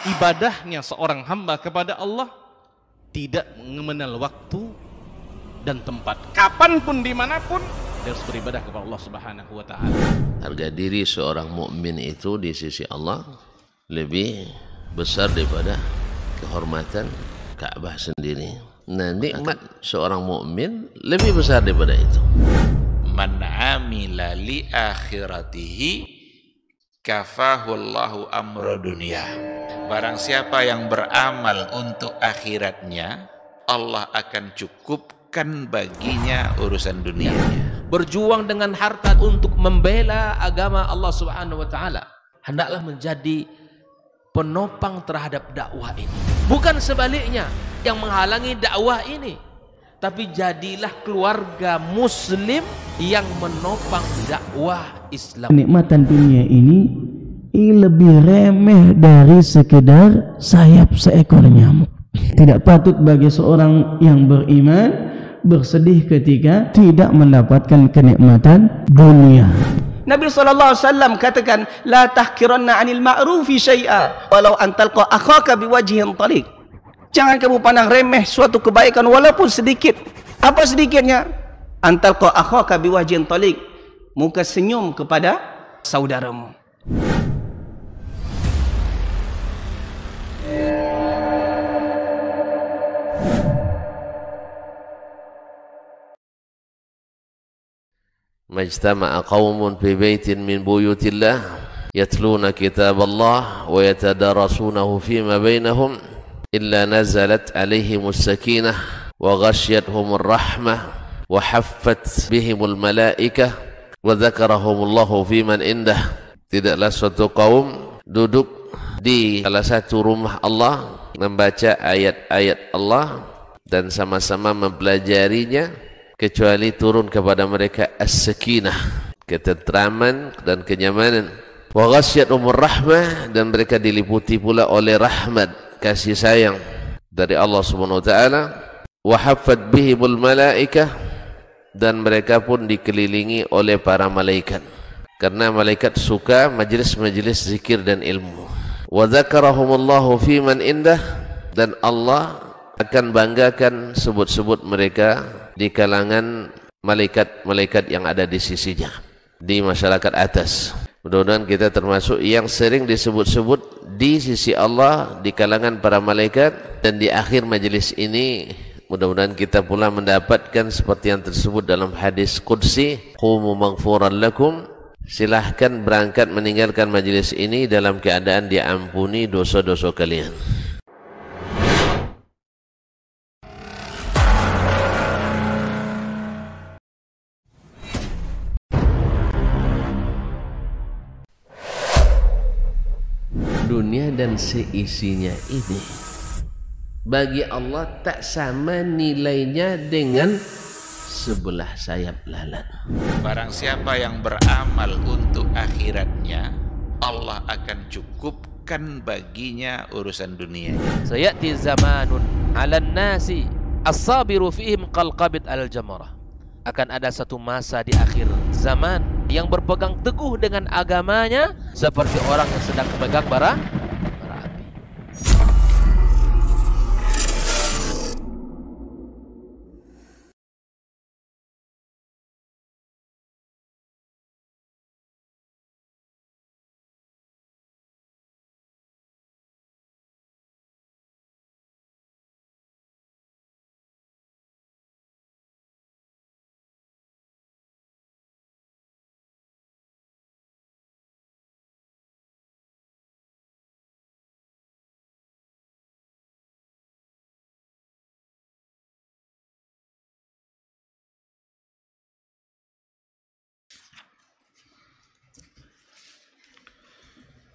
ibadahnya seorang hamba kepada Allah tidak mengenal waktu dan tempat. Kapanpun, dimanapun, dia harus beribadah kepada Allah Subhanahu wa Ta'ala. Harga diri seorang mukmin itu di sisi Allah lebih besar daripada kehormatan Ka'bah sendiri. Nah, nikmat seorang mukmin lebih besar daripada itu. Man amila li akhiratihi kafahullahu amra dunia. Barang siapa yang beramal untuk akhiratnya, Allah akan cukupkan baginya urusan dunianya. Berjuang dengan harta untuk membela agama Allah Subhanahu wa Ta'ala, hendaklah menjadi penopang terhadap dakwah ini, bukan sebaliknya yang menghalangi dakwah ini, tapi jadilah keluarga muslim yang menopang dakwah Islam. Kenikmatan dunia ini lebih remeh dari sekedar sayap seekor nyamuk. Tidak patut bagi seorang yang beriman bersedih ketika tidak mendapatkan kenikmatan dunia. Nabi SAW katakan, la tahkiranna 'anil ma'rufi syai'a walau an talqa akhaka biwajhin taliq. Jangan kamu pandang remeh suatu kebaikan walaupun sedikit. Apa sedikitnya? An talqa akhaka biwajhin taliq, muka senyum kepada saudaramu. Majtama'a qaumun fi baitin min buyutillah yatluna kitaballah wa yatadarasunahu fima bainahum illa nazalat alaihimus sakinah wa ghasyiyatuhumur rahmah wa haffat bihimul malaikah wa dzakarahumullahu fiman indah. Tidaklah suatu kaum duduk di salah satu rumah Allah membaca ayat-ayat Allah dan sama-sama mempelajarinya, kecuali turun kepada mereka as-sakinah, ketentraman dan kenyamanan. Wa ghasyiyatuhumur rahmah, dan mereka diliputi pula oleh rahmat, kasih sayang dari Allah Subhanahu wa taala. Wa haffat bihimul malaikah, dan mereka pun dikelilingi oleh para malaikat, karena malaikat suka majelis-majelis zikir dan ilmu. Wa dzakarahumullahu fiman indah, dan Allah akan banggakan sebut-sebut mereka di kalangan malaikat-malaikat yang ada di sisinya, di masyarakat atas. Mudah-mudahan kita termasuk yang sering disebut-sebut di sisi Allah, di kalangan para malaikat, dan di akhir majelis ini mudah-mudahan kita pula mendapatkan seperti yang tersebut dalam hadis qudsi, qumu maghfuran lakum, silahkan berangkat meninggalkan majelis ini dalam keadaan diampuni dosa-dosa kalian. Dunia dan seisinya ini bagi Allah tak sama nilainya dengan sebelah sayap lalat. Barang siapa yang beramal untuk akhiratnya, Allah akan cukupkan baginya urusan dunianya. Sayati zamanun 'alan nasi as-sabiru fihim qalqabit al-jamarah. Akan ada satu masa di akhir zaman yang berpegang teguh dengan agamanya seperti orang yang sedang memegang bara api.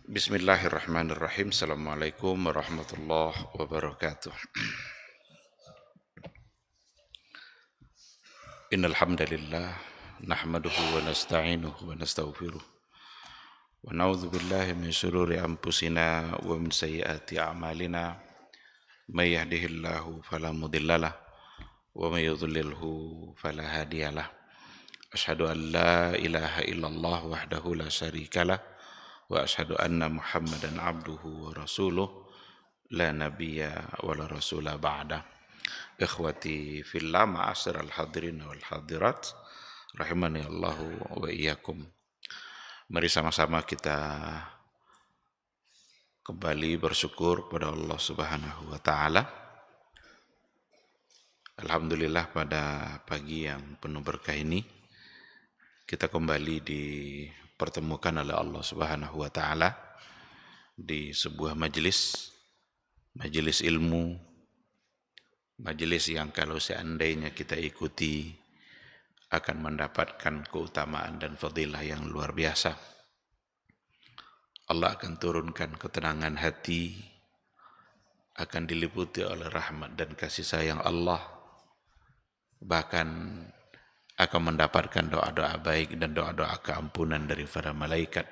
Bismillahirrahmanirrahim. Assalamualaikum warahmatullahi wabarakatuh. Innal hamdalillah nahmaduhu wa nasta'inuhu wa nastaghfiruh wa na'udzu billahi min shururi anfusina wa min sayyiati a'malina. May yahdihillahu fala mudhillalah wa may yudlilhu fala hadiyalah. Asyhadu an la ilaha illallah wahdahu la syarikalah wa asyhadu anna Muhammadan abduhu wa rasuluh la nabiyya wa la rasula ba'da. Ikhwati fillah, ma'asyiral hadirin wal hadirat, rahimani Allahu wa iyyakum. Mari sama-sama kita kembali bersyukur kepada Allah Subhanahu wa taala. Alhamdulillah, pada pagi yang penuh berkah ini kita kembali dipertemukan oleh Allah Subhanahu wa taala di sebuah majelis ilmu, majelis yang kalau seandainya kita ikuti akan mendapatkan keutamaan dan fadilah yang luar biasa. Allah akan turunkan ketenangan hati, akan diliputi oleh rahmat dan kasih sayang Allah, bahkan akan mendapatkan doa-doa baik dan doa-doa keampunan dari para malaikat.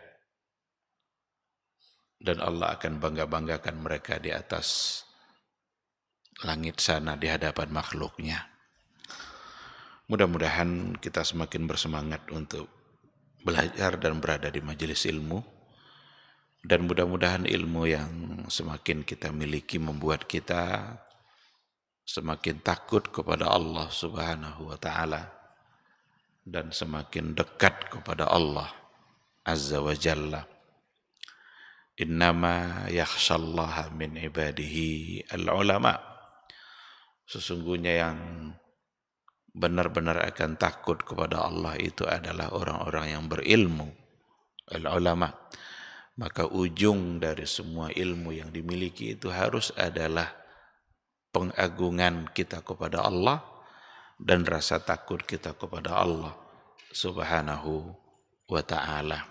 Dan Allah akan bangga-banggakan mereka di atas langit sana di hadapan makhluknya. Mudah-mudahan kita semakin bersemangat untuk belajar dan berada di majelis ilmu. Dan mudah-mudahan ilmu yang semakin kita miliki membuat kita semakin takut kepada Allah Subhanahu wa taala dan semakin dekat kepada Allah Azza wa Jalla. Innama yakhshallaha min ibadihi al-ulama. Sesungguhnya yang benar-benar akan takut kepada Allah itu adalah orang-orang yang berilmu, al-ulama. Maka ujung dari semua ilmu yang dimiliki itu harus adalah pengagungan kita kepada Allah dan rasa takut kita kepada Allah Subhanahu wa ta'ala.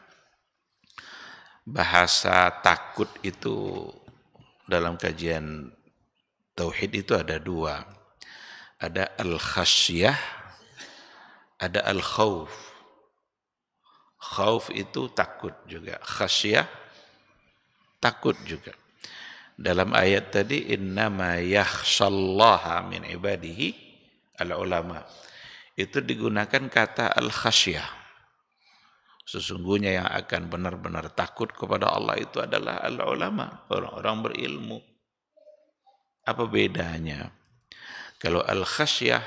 Bahasa takut itu dalam kajian tauhid itu ada dua. Ada al-khasyah, ada al-khawf. Khawf itu takut juga, khasyah takut juga. Dalam ayat tadi, innama yakhshallaha min ibadihi al-ulama, itu digunakan kata al-khasyah. Sesungguhnya yang akan benar-benar takut kepada Allah itu adalah al-ulama, orang-orang berilmu. Apa bedanya? Kalau al-khasyah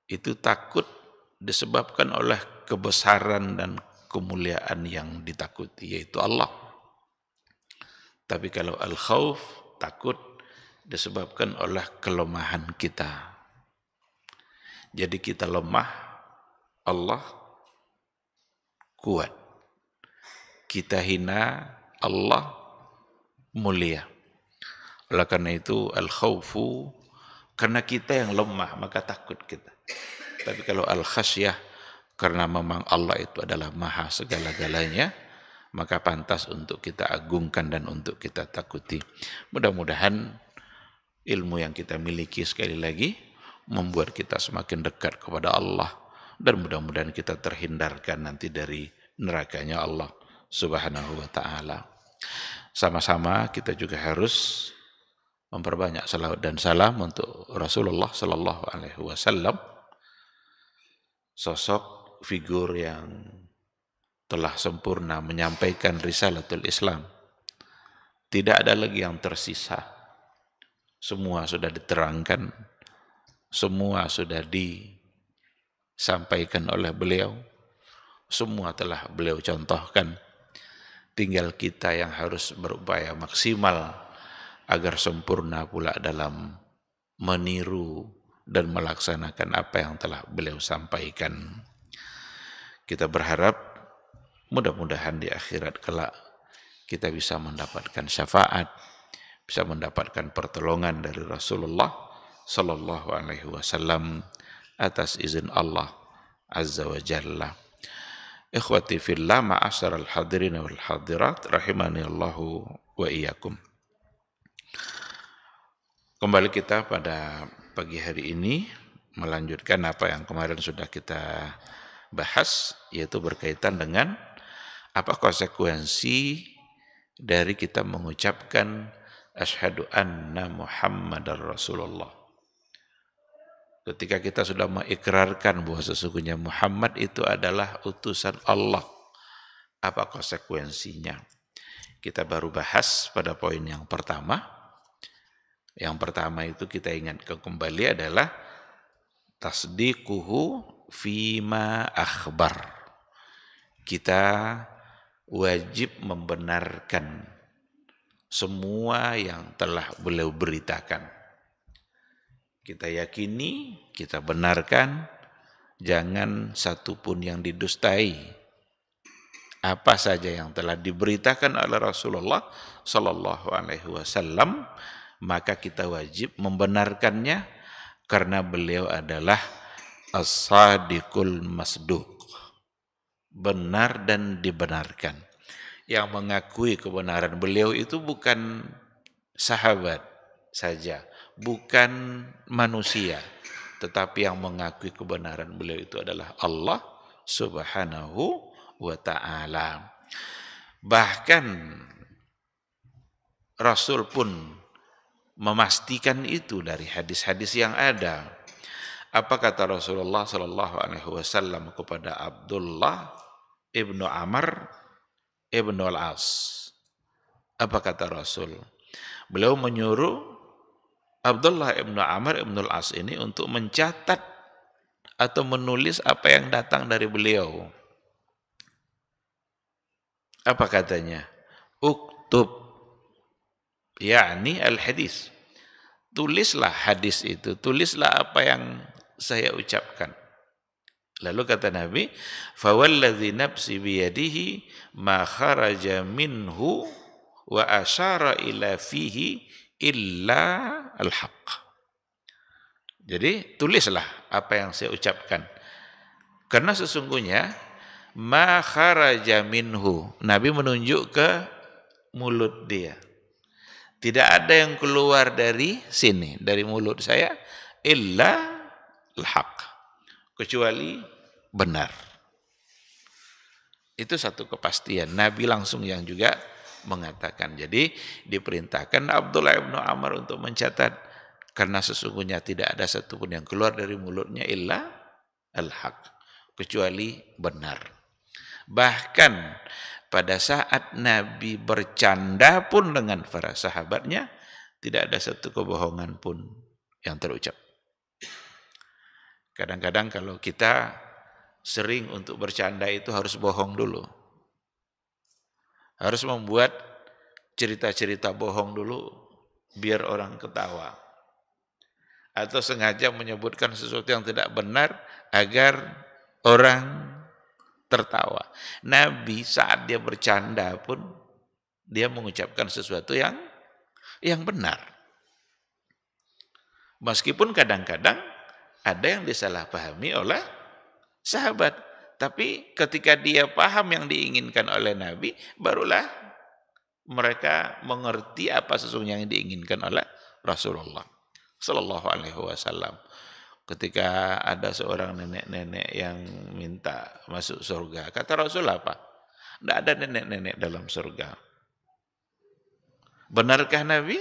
itu takut disebabkan oleh kebesaran dan kemuliaan yang ditakuti, yaitu Allah. Tapi kalau al-khawf, takut disebabkan oleh kelemahan kita. Jadi kita lemah, Allah kuat. Kita hina, Allah mulia. Oleh karena itu al-khawfu, karena kita yang lemah maka takut kita. Tapi kalau al-khasyah, karena memang Allah itu adalah maha segala-galanya, maka pantas untuk kita agungkan dan untuk kita takuti. Mudah-mudahan ilmu yang kita miliki sekali lagi membuat kita semakin dekat kepada Allah. Dan mudah-mudahan kita terhindarkan nanti dari nerakanya Allah Subhanahu wa ta'ala. Sama-sama kita juga harus memperbanyak salawat dan salam untuk Rasulullah sallallahu alaihi wasallam, sosok figur yang telah sempurna menyampaikan risalatul Islam. Tidak ada lagi yang tersisa. Semua sudah diterangkan, semua sudah disampaikan oleh beliau, semua telah beliau contohkan. Tinggal kita yang harus berupaya maksimal agar sempurna pula dalam meniru dan melaksanakan apa yang telah beliau sampaikan. Kita berharap mudah-mudahan di akhirat kelak kita bisa mendapatkan syafaat, bisa mendapatkan pertolongan dari Rasulullah sallallahu alaihi wasallam atas izin Allah Azza wa Jalla. Ikhwati fillah, ma'asyiral hadirin wal hadirat, rahimani Allahu wa iyyakum. Kembali kita pada pagi hari ini melanjutkan apa yang kemarin sudah kita bahas, yaitu berkaitan dengan apa konsekuensi dari kita mengucapkan asyhadu anna Muhammadar Rasulullah. Ketika kita sudah mengikrarkan bahwa sesungguhnya Muhammad itu adalah utusan Allah, apa konsekuensinya? Kita baru bahas pada poin yang pertama, Yang pertama itu kita ingatkan kembali adalah tasdiquhu fima akhbar. Kita wajib membenarkan semua yang telah beliau beritakan. Kita yakini, kita benarkan, jangan satupun yang didustai. Apa saja yang telah diberitakan oleh Rasulullah Sallallahu Alaihi Wasallam, maka kita wajib membenarkannya karena beliau adalah as-sadiqul masduq, benar dan dibenarkan. Yang mengakui kebenaran beliau itu bukan sahabat saja, bukan manusia, tetapi yang mengakui kebenaran beliau itu adalah Allah Subhanahu wa ta'ala. Bahkan Rasul pun memastikan itu dari hadis-hadis yang ada. Apa kata Rasulullah sallallahu alaihi wasallam kepada Abdullah ibnu Amr ibnu al-As? Apa kata Rasul? Beliau menyuruh Abdullah ibnu Amr ibnu al-As ini untuk mencatat atau menulis apa yang datang dari beliau. Apa katanya? Uktub, yakni al-hadis. Tulislah hadis itu, tulislah apa yang saya ucapkan. Lalu kata Nabi, "Fawalladzi nafsi biyadihi ma kharaja minhu wa asyara ila fihi illa al-haq." Jadi tulislah apa yang saya ucapkan. Karena sesungguhnya ma kharaja minhu, Nabi menunjuk ke mulut dia. Tidak ada yang keluar dari sini, dari mulut saya, illa al-haq, kecuali benar. Itu satu kepastian. Nabi langsung yang juga mengatakan. Jadi diperintahkan Abdullah ibnu Amr untuk mencatat, karena sesungguhnya tidak ada satupun yang keluar dari mulutnya illa al-haq, kecuali benar. Bahkan pada saat Nabi bercanda pun dengan para sahabatnya, tidak ada satu kebohongan pun yang terucap. Kadang-kadang kalau kita sering untuk bercanda itu harus bohong dulu. Harus membuat cerita-cerita bohong dulu biar orang ketawa. Atau sengaja menyebutkan sesuatu yang tidak benar agar orang tertawa. Nabi saat dia bercanda pun dia mengucapkan sesuatu yang benar. Meskipun kadang-kadang ada yang disalahpahami oleh sahabat, tapi ketika dia paham yang diinginkan oleh Nabi, barulah mereka mengerti apa sesungguhnya yang diinginkan oleh Rasulullah Sallallahu Alaihi Wasallam. Ketika ada seorang nenek-nenek yang minta masuk surga, kata Rasul apa? Tidak ada nenek-nenek dalam surga. Benarkah Nabi?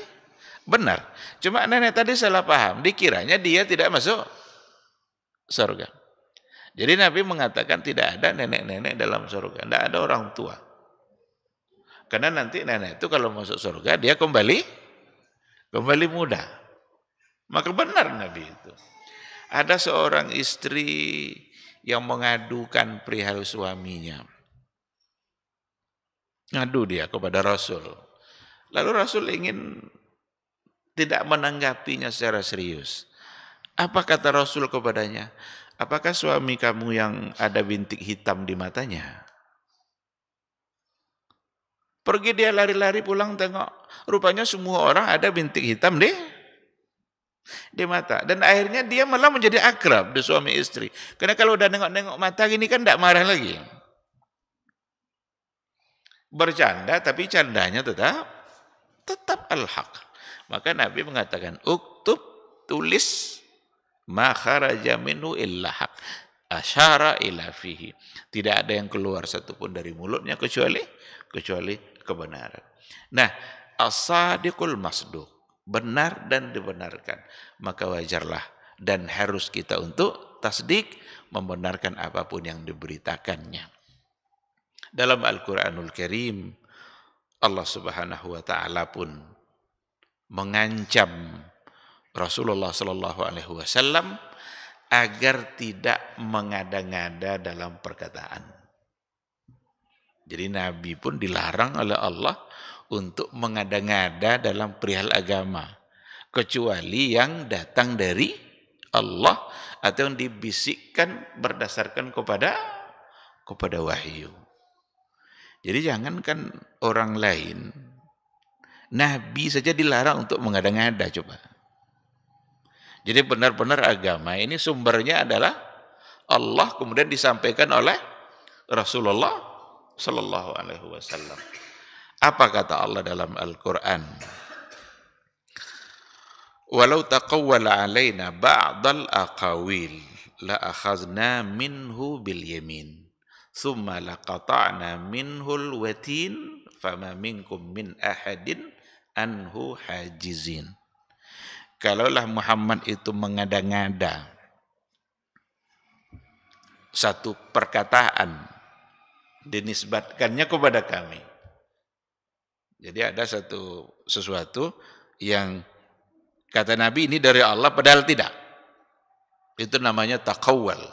Benar. Cuma nenek tadi salah paham, dikiranya dia tidak masuk surga. Jadi Nabi mengatakan tidak ada nenek-nenek dalam surga, tidak ada orang tua. Karena nanti nenek itu kalau masuk surga dia kembali muda. Maka benar Nabi itu. Ada seorang istri yang mengadukan perihal suaminya. Ngadu dia kepada Rasul. Lalu Rasul ingin tidak menanggapinya secara serius. Apa kata Rasul kepadanya? Apakah suami kamu yang ada bintik hitam di matanya? Pergi dia lari-lari pulang tengok. Rupanya semua orang ada bintik hitam di mata. Dan akhirnya dia malah menjadi akrab di suami istri. Karena kalau udah nengok-nengok mata gini kan tidak marah lagi. Bercanda tapi candanya tetap al-haq. Maka Nabi mengatakan, uktub, tulis, ma kharaja minhu illa haq, asyara ila fihi. Tidak ada yang keluar satupun dari mulutnya kecuali kebenaran. Nah, as-sadiqul masduq, benar dan dibenarkan, maka wajarlah dan harus kita untuk tasdik, membenarkan apapun yang diberitakannya. Dalam Al-Quranul Karim, Allah Subhanahu wa ta'ala pun mengancam Rasulullah Sallallahu Alaihi Wasallam agar tidak mengada-ngada dalam perkataan. Jadi Nabi pun dilarang oleh Allah untuk mengada-ngada dalam perihal agama, kecuali yang datang dari Allah atau yang dibisikkan berdasarkan kepada wahyu. Jadi jangankan orang lain, Nabi saja dilarang untuk mengada-ngada coba. Jadi benar-benar agama ini sumbernya adalah Allah, kemudian disampaikan oleh Rasulullah Sallallahu Alaihi Wasallam. Apa kata Allah dalam Al-Quran? Walau taqawwala alaina ba'dal aqawil la akhazna minhu bil yamin thumma laqata'na minhul watin fama minkum min ahadin anhu hajizin. Kalaulah Muhammad itu mengada-ngada satu perkataan dinisbatkannya kepada kami. Jadi ada sesuatu yang kata Nabi ini dari Allah padahal tidak. Itu namanya taqawwal,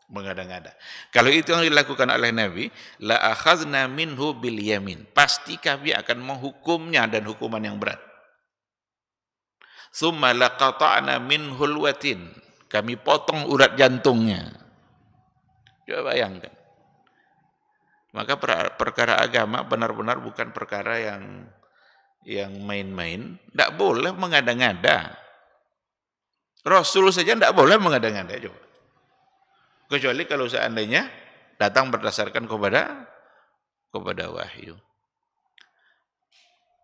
mengada-ngada. Kalau itu yang dilakukan oleh Nabi, la akhazna minhu bil yamin. Pasti kami akan menghukumnya dan hukuman yang berat. Tsumma laqata'na minhul watin. Kami potong urat jantungnya. Coba bayangkan. Maka perkara agama benar-benar bukan perkara yang main-main. Tidak boleh mengada-ngada. Rasul saja tidak boleh mengada-ngada. Coba. Kecuali kalau seandainya datang berdasarkan kepada wahyu.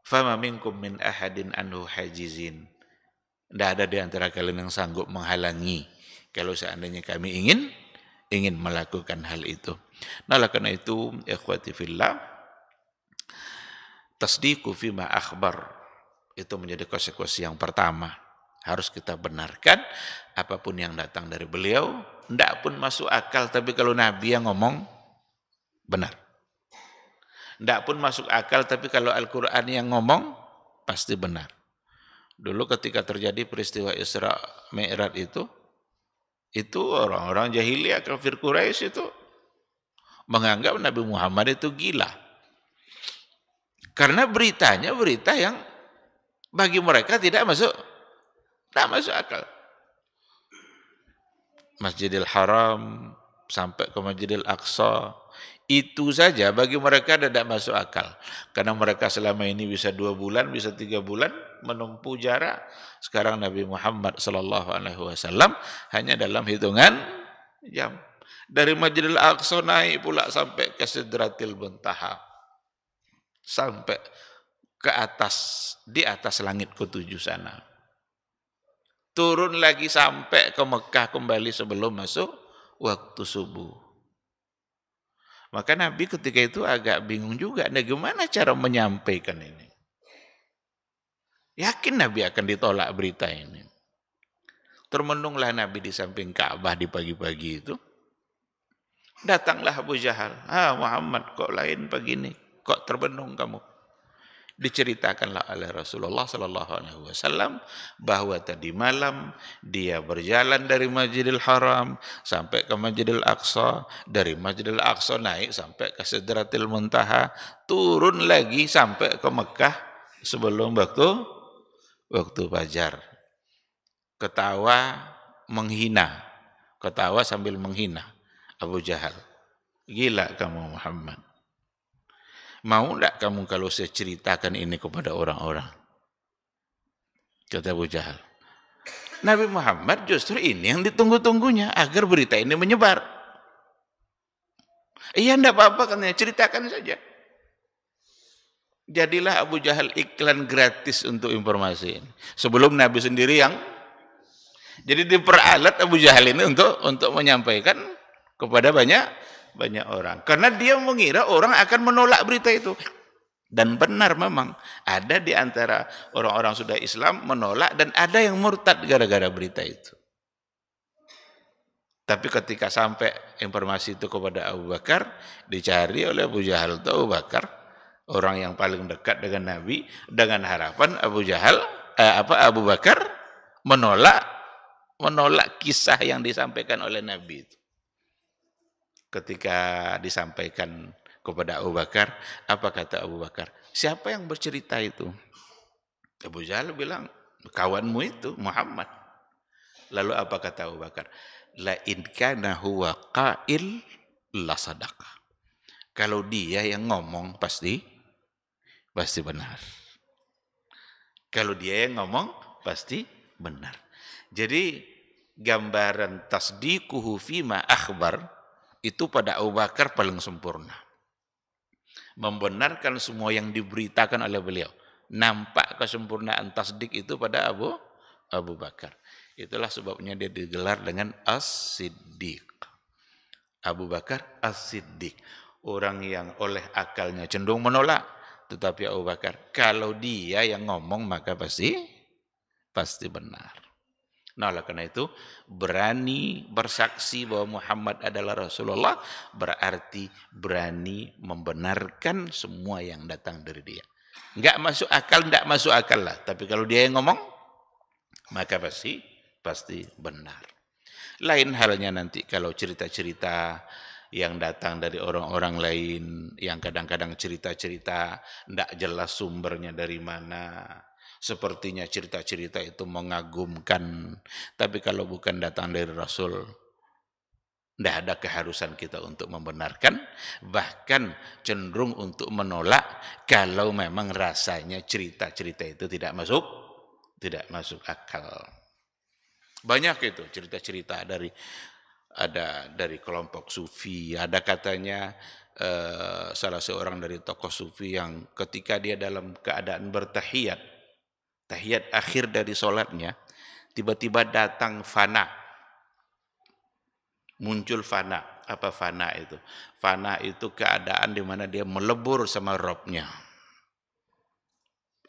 Fama minkum min ahadin anhu hajizin. Tidak ada di antara kalian yang sanggup menghalangi kalau seandainya kami ingin melakukan hal itu. Nah, karena itu ikhwati fillah, tasdiqu fima akhbar itu menjadi konsekuensi yang pertama. Harus kita benarkan apapun yang datang dari beliau, tidak pun masuk akal, tapi kalau Nabi yang ngomong benar. Tidak pun masuk akal, tapi kalau Al-Quran yang ngomong pasti benar. Dulu ketika terjadi peristiwa Isra Mi'raj itu orang-orang jahiliyah kafir Quraisy itu menganggap Nabi Muhammad itu gila. Karena beritanya berita yang bagi mereka tidak masuk akal. Masjidil Haram sampai ke Masjidil Aqsa, itu saja bagi mereka tidak masuk akal. Karena mereka selama ini bisa 2 bulan, bisa 3 bulan menempuh jarak. Sekarang Nabi Muhammad SAW hanya dalam hitungan jam. Dari Masjidil Aqsa naik pula sampai ke Sidratil Muntaha. Sampai ke atas, di atas langit ke-7 sana. Turun lagi sampai ke Mekah kembali sebelum masuk waktu subuh. Maka Nabi ketika itu agak bingung juga, nah gimana cara menyampaikan ini? Yakin Nabi akan ditolak berita ini. Termenunglah Nabi di samping Ka'bah di pagi-pagi itu. Datanglah Abu Jahal. Muhammad kok lain begini? Kok terbenung kamu? Diceritakanlah oleh Rasulullah SAW bahwa tadi malam dia berjalan dari Masjidil Haram sampai ke Masjidil Aqsa, dari Masjidil Aqsa naik sampai ke Sidratil Muntaha, turun lagi sampai ke Mekah sebelum waktu fajar. Ketawa sambil menghina Abu Jahal. Gila kamu Muhammad. Mau enggak kamu kalau saya ceritakan ini kepada orang-orang? Kata Abu Jahal. Nabi Muhammad justru ini yang ditunggu-tunggunya agar berita ini menyebar. Iya enggak apa-apa katanya, ceritakan saja. Jadilah Abu Jahal iklan gratis untuk informasi ini. Sebelum Nabi sendiri yang jadi diperalat Abu Jahal ini untuk menyampaikan kepada banyak orang. Karena dia mengira orang akan menolak berita itu. Dan benar memang ada di antara orang-orang sudah Islam menolak dan ada yang murtad gara-gara berita itu. Tapi ketika sampai informasi itu kepada Abu Bakar, dicari oleh Abu Jahal atau Abu Bakar, orang yang paling dekat dengan Nabi, dengan harapan Abu Jahal Abu Bakar menolak kisah yang disampaikan oleh Nabi itu. Ketika disampaikan kepada Abu Bakar, apa kata Abu Bakar? Siapa yang bercerita itu? Abu Jahal bilang, kawanmu itu Muhammad. Lalu apa kata Abu Bakar? La in kana huwa qail la sadaqa. Kalau dia yang ngomong pasti benar. Kalau dia yang ngomong pasti benar. Jadi gambaran tasdiquhu fima akhbar itu pada Abu Bakar paling sempurna. Membenarkan semua yang diberitakan oleh beliau. Nampak kesempurnaan tasdik itu pada Abu Bakar. Itulah sebabnya dia digelar dengan As-Siddiq. Abu Bakar As-Siddiq. Orang yang oleh akalnya cenderung menolak. Tetapi Abu Bakar, kalau dia yang ngomong maka pasti benar. Nah, oleh karena itu berani bersaksi bahwa Muhammad adalah Rasulullah berarti berani membenarkan semua yang datang dari dia. Enggak masuk akal lah. Tapi kalau dia yang ngomong maka pasti benar. Lain halnya nanti kalau cerita-cerita yang datang dari orang-orang lain yang kadang-kadang cerita-cerita enggak jelas sumbernya dari mana. Sepertinya cerita-cerita itu mengagumkan. Tapi kalau bukan datang dari Rasul, tidak ada keharusan kita untuk membenarkan. Bahkan cenderung untuk menolak kalau memang rasanya cerita-cerita itu tidak masuk akal. Banyak itu cerita-cerita dari kelompok sufi. Ada katanya salah seorang dari tokoh sufi yang ketika dia dalam keadaan bertahiyat, tahiyat akhir dari sholatnya, tiba-tiba datang fana. Muncul fana. Apa fana itu? Fana itu keadaan di mana dia melebur sama Robnya.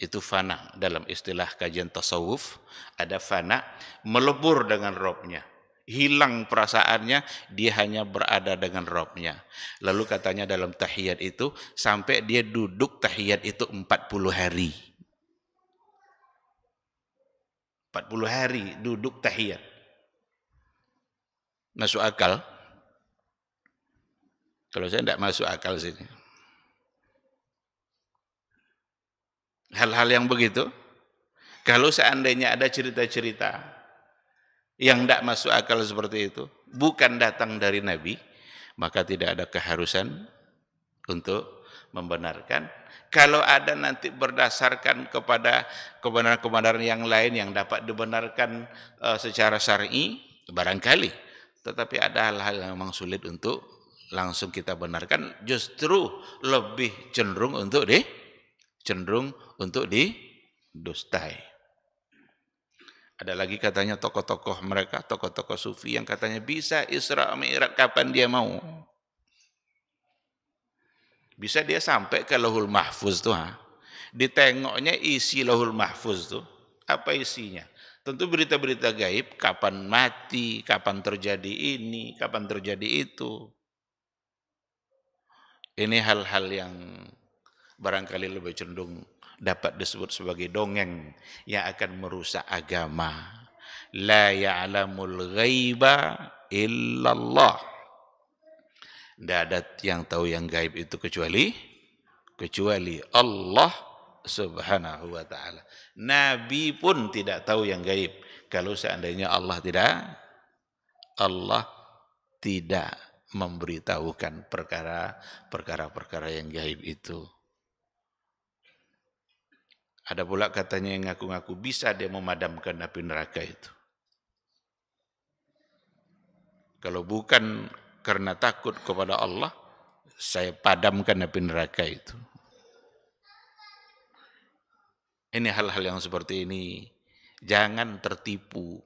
Itu fana. Dalam istilah kajian tasawuf, ada fana, melebur dengan Robnya. Hilang perasaannya, dia hanya berada dengan Robnya. Lalu katanya dalam tahiyat itu, sampai dia duduk tahiyat itu 40 hari. 40 hari duduk tahiyat. Masuk akal? Kalau saya tidak masuk akal sini. Hal-hal yang begitu, kalau seandainya ada cerita-cerita yang tidak masuk akal seperti itu, bukan datang dari Nabi, maka tidak ada keharusan untuk membenarkan. Kalau ada nanti berdasarkan kepada kebenaran-kebenaran yang lain yang dapat dibenarkan secara syar'i, barangkali. Tetapi ada hal-hal yang memang sulit untuk langsung kita benarkan, justru lebih cenderung untuk didustai. Ada lagi katanya tokoh-tokoh mereka, tokoh-tokoh sufi yang katanya bisa Isra Mi'raj kapan dia mau. Bisa dia sampai ke Lauhul Mahfuz tuh, ditengoknya isi Lauhul Mahfuz tuh, apa isinya? Tentu berita-berita gaib, kapan mati, kapan terjadi ini, kapan terjadi itu. Ini hal-hal yang barangkali lebih cenderung dapat disebut sebagai dongeng yang akan merusak agama. La ya'lamul ghaiba illallah. Tidak ada yang tahu yang gaib itu kecuali Allah Subhanahu wa ta'ala. Nabi pun tidak tahu yang gaib. Kalau seandainya Allah tidak memberitahukan perkara-perkara yang gaib itu. Ada pula katanya yang ngaku-ngaku bisa dia memadamkan api neraka itu. Kalau bukan karena takut kepada Allah, saya padamkan api neraka itu. Ini hal-hal yang seperti ini. Jangan tertipu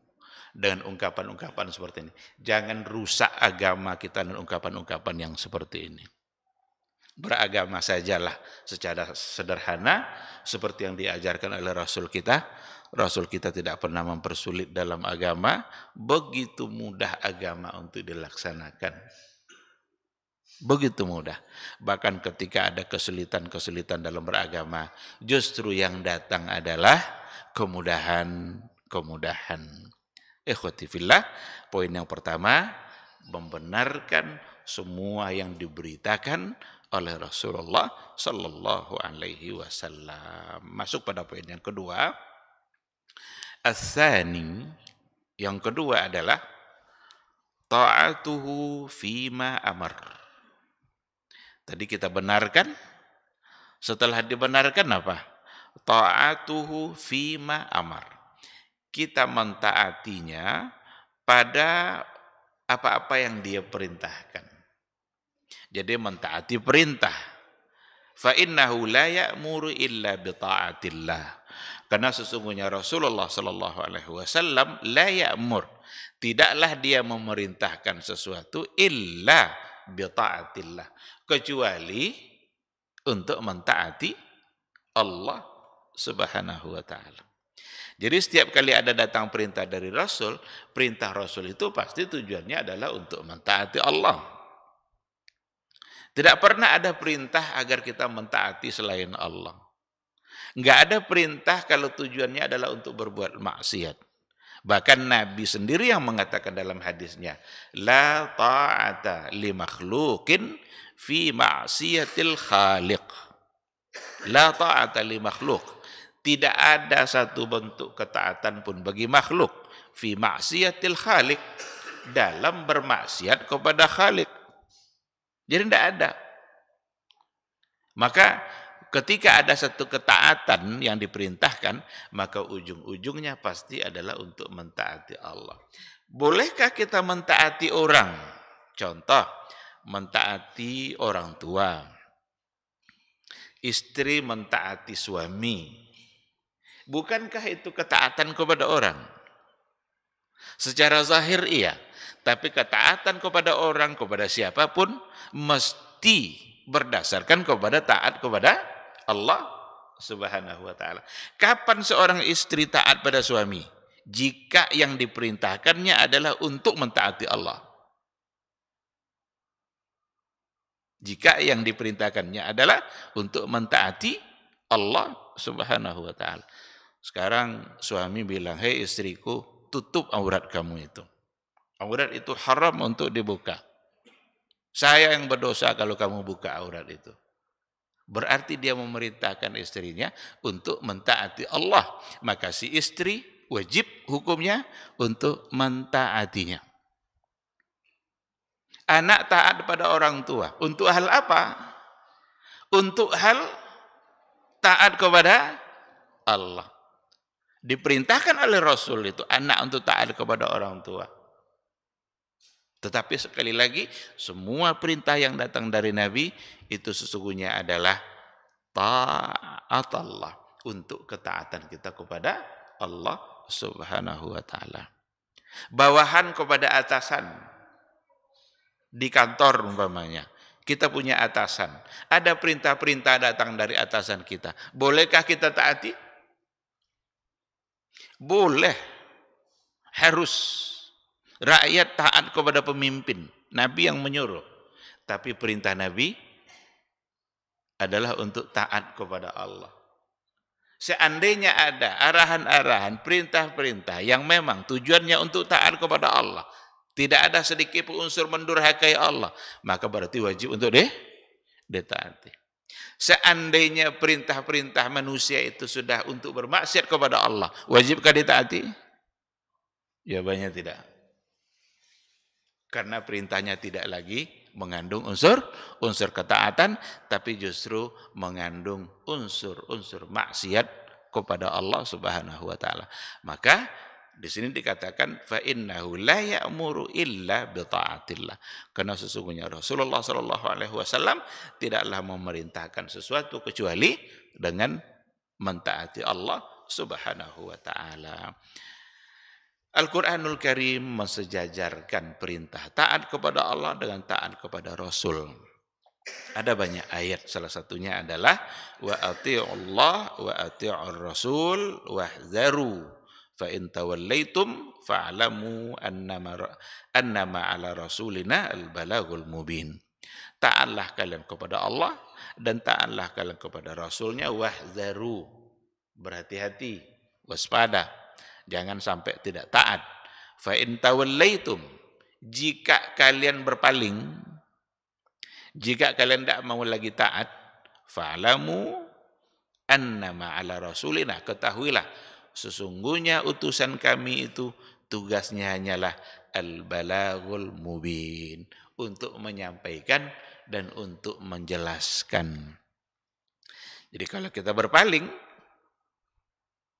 dengan ungkapan-ungkapan seperti ini. Jangan rusak agama kita dengan ungkapan-ungkapan yang seperti ini. Beragama sajalah secara sederhana seperti yang diajarkan oleh Rasul kita. Rasul kita tidak pernah mempersulit dalam agama. Begitu mudah agama untuk dilaksanakan. Begitu mudah. Bahkan ketika ada kesulitan-kesulitan dalam beragama, justru yang datang adalah kemudahan. Ikhwati fillah, poin yang pertama, membenarkan semua yang diberitakan oleh Rasulullah sallallahu alaihi wasallam. Masuk pada poin yang kedua. Ats-tsani, yang kedua adalah ta'atuhu fima amar. Tadi kita benarkan, setelah dibenarkan apa? Ta'atuhu fima amar. Kita mentaatinya pada apa-apa yang dia perintahkan. Jadi mentaati perintah. Fa innahu la ya'muru illa bi ta'atillah. Karena sesungguhnya Rasulullah sallallahu alaihi wasallam la ya'mur, tidaklah dia memerintahkan sesuatu illa bi ta'atillah, kecuali untuk mentaati Allah Subhanahu wa taala. Jadi setiap kali ada datang perintah dari Rasul, perintah Rasul itu pasti tujuannya adalah untuk mentaati Allah. Tidak pernah ada perintah agar kita mentaati selain Allah. Enggak ada perintah kalau tujuannya adalah untuk berbuat maksiat. Bahkan Nabi sendiri yang mengatakan dalam hadisnya, la ta'ata li makhluqin fi ma'siyatil khaliq. La ta'ata li makhluq. Tidak ada satu bentuk ketaatan pun bagi makhluk fi ma'siyatil khaliq, dalam bermaksiat kepada Khaliq. Jadi tidak ada. Maka ketika ada satu ketaatan yang diperintahkan, maka ujung-ujungnya pasti adalah untuk mentaati Allah. Bolehkah kita mentaati orang? Contoh, mentaati orang tua. Istri mentaati suami. Bukankah itu ketaatan kepada orang? Secara zahir iya, tapi ketaatan kepada orang, kepada siapapun, mesti berdasarkan kepada taat kepada Allah Subhanahu wa taala. Kapan seorang istri taat pada suami? Jika yang diperintahkannya adalah untuk mentaati Allah. Jika yang diperintahkannya adalah untuk mentaati Allah Subhanahu wa taala. Sekarang suami bilang, "Hei istriku, tutup aurat kamu itu. Aurat itu haram untuk dibuka. Saya yang berdosa kalau kamu buka aurat itu." Berarti dia memerintahkan istrinya untuk mentaati Allah. Maka si istri wajib hukumnya untuk mentaatinya. Anak taat pada orang tua. Untuk hal apa? Untuk hal taat kepada Allah. Diperintahkan oleh Rasul itu anak untuk taat kepada orang tua. Tetapi sekali lagi, semua perintah yang datang dari Nabi itu sesungguhnya adalah taat Allah, untuk ketaatan kita kepada Allah Subhanahu wa taala. Bawahan kepada atasan. Di kantor umpamanya, kita punya atasan. Ada perintah-perintah datang dari atasan kita. Bolehkah kita taati? Boleh. Harus. Rakyat taat kepada pemimpin. Nabi yang menyuruh. Tapi perintah Nabi adalah untuk taat kepada Allah. Seandainya ada arahan-arahan, perintah-perintah yang memang tujuannya untuk taat kepada Allah, tidak ada sedikit pun unsur mendurhakai Allah, maka berarti wajib untuk ditaati. Seandainya perintah-perintah manusia itu sudah untuk bermaksiat kepada Allah, wajibkah ditaati? Jawabannya tidak. Karena perintahnya tidak lagi mengandung unsur ketaatan, tapi justru mengandung unsur maksiat kepada Allah Subhanahu wa taala. Maka di sini dikatakan fa innahu la ya'muru illa bi ta'atillah. Karena sesungguhnya Rasulullah sallallahu alaihi wasallam tidaklah memerintahkan sesuatu kecuali dengan mentaati Allah Subhanahu wa taala. Al-Qur'anul Karim mensejajarkan perintah taat kepada Allah dengan taat kepada Rasul. Ada banyak ayat, salah satunya adalah wa ati'ullah wa ati'ur rasul wahzaru fa in tawallaitum fa'lamu annama ala rasulina al-balagul mubin. Taatlah kalian kepada Allah dan taatlah kalian kepada Rasulnya. Wahzaru, berhati-hati, waspada, jangan sampai tidak taat. Fa in tawallaitum, jika kalian berpaling, jika kalian tidak mau lagi taat, fa'lamu annama ala rasulina, ketahuilah sesungguhnya utusan kami itu tugasnya hanyalah al-balaghul mubin, untuk menyampaikan dan untuk menjelaskan. Jadi kalau kita berpaling,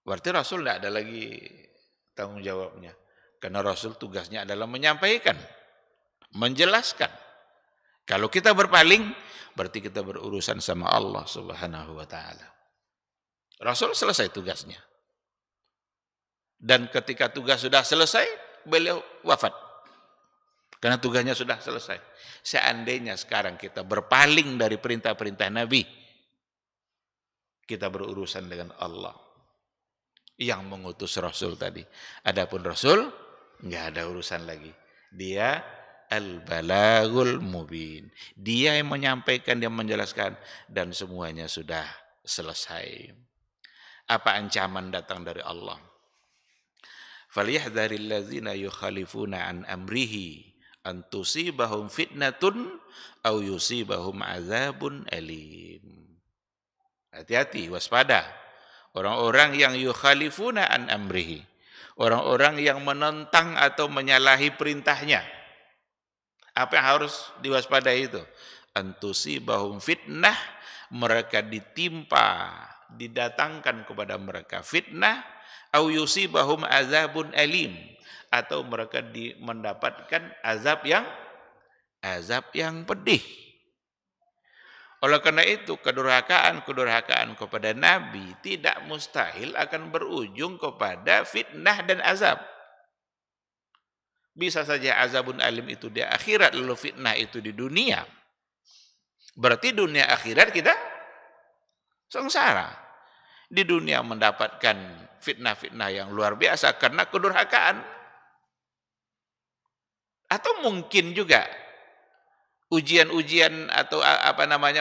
berarti Rasul tidak ada lagi tanggung jawabnya. Karena Rasul tugasnya adalah menyampaikan, menjelaskan. Kalau kita berpaling, berarti kita berurusan sama Allah Subhanahu wa ta'ala. Rasul selesai tugasnya. Dan ketika tugas sudah selesai, beliau wafat. Karena tugasnya sudah selesai. Seandainya sekarang kita berpaling dari perintah-perintah Nabi, kita berurusan dengan Allah yang mengutus Rasul tadi. Adapun Rasul, enggak ada urusan lagi. Dia al-balaghul mubin. Dia yang menyampaikan, dia menjelaskan, dan semuanya sudah selesai. Apa ancaman datang dari Allah? Falyahdharil ladzina yukhalifuna an amrihi an tusibahum fitnatun aw yusibahum azabun alim. Hati-hati, waspada. Orang-orang yang yukhalifuna an amrihi, orang-orang yang menentang atau menyalahi perintahnya. Apa yang harus diwaspadai itu? An tusibahum fitnah, mereka ditimpa, didatangkan kepada mereka fitnah, au yusibahum azabun alim, atau mereka mendapatkan azab yang pedih. Oleh karena itu, kedurhakaan kepada Nabi tidak mustahil akan berujung kepada fitnah dan azab. Bisa saja azabun alim itu di akhirat, lalu fitnah itu di dunia. Berarti dunia akhirat kita sengsara. Di dunia mendapatkan fitnah-fitnah yang luar biasa karena kedurhakaan. Atau mungkin juga ujian-ujian atau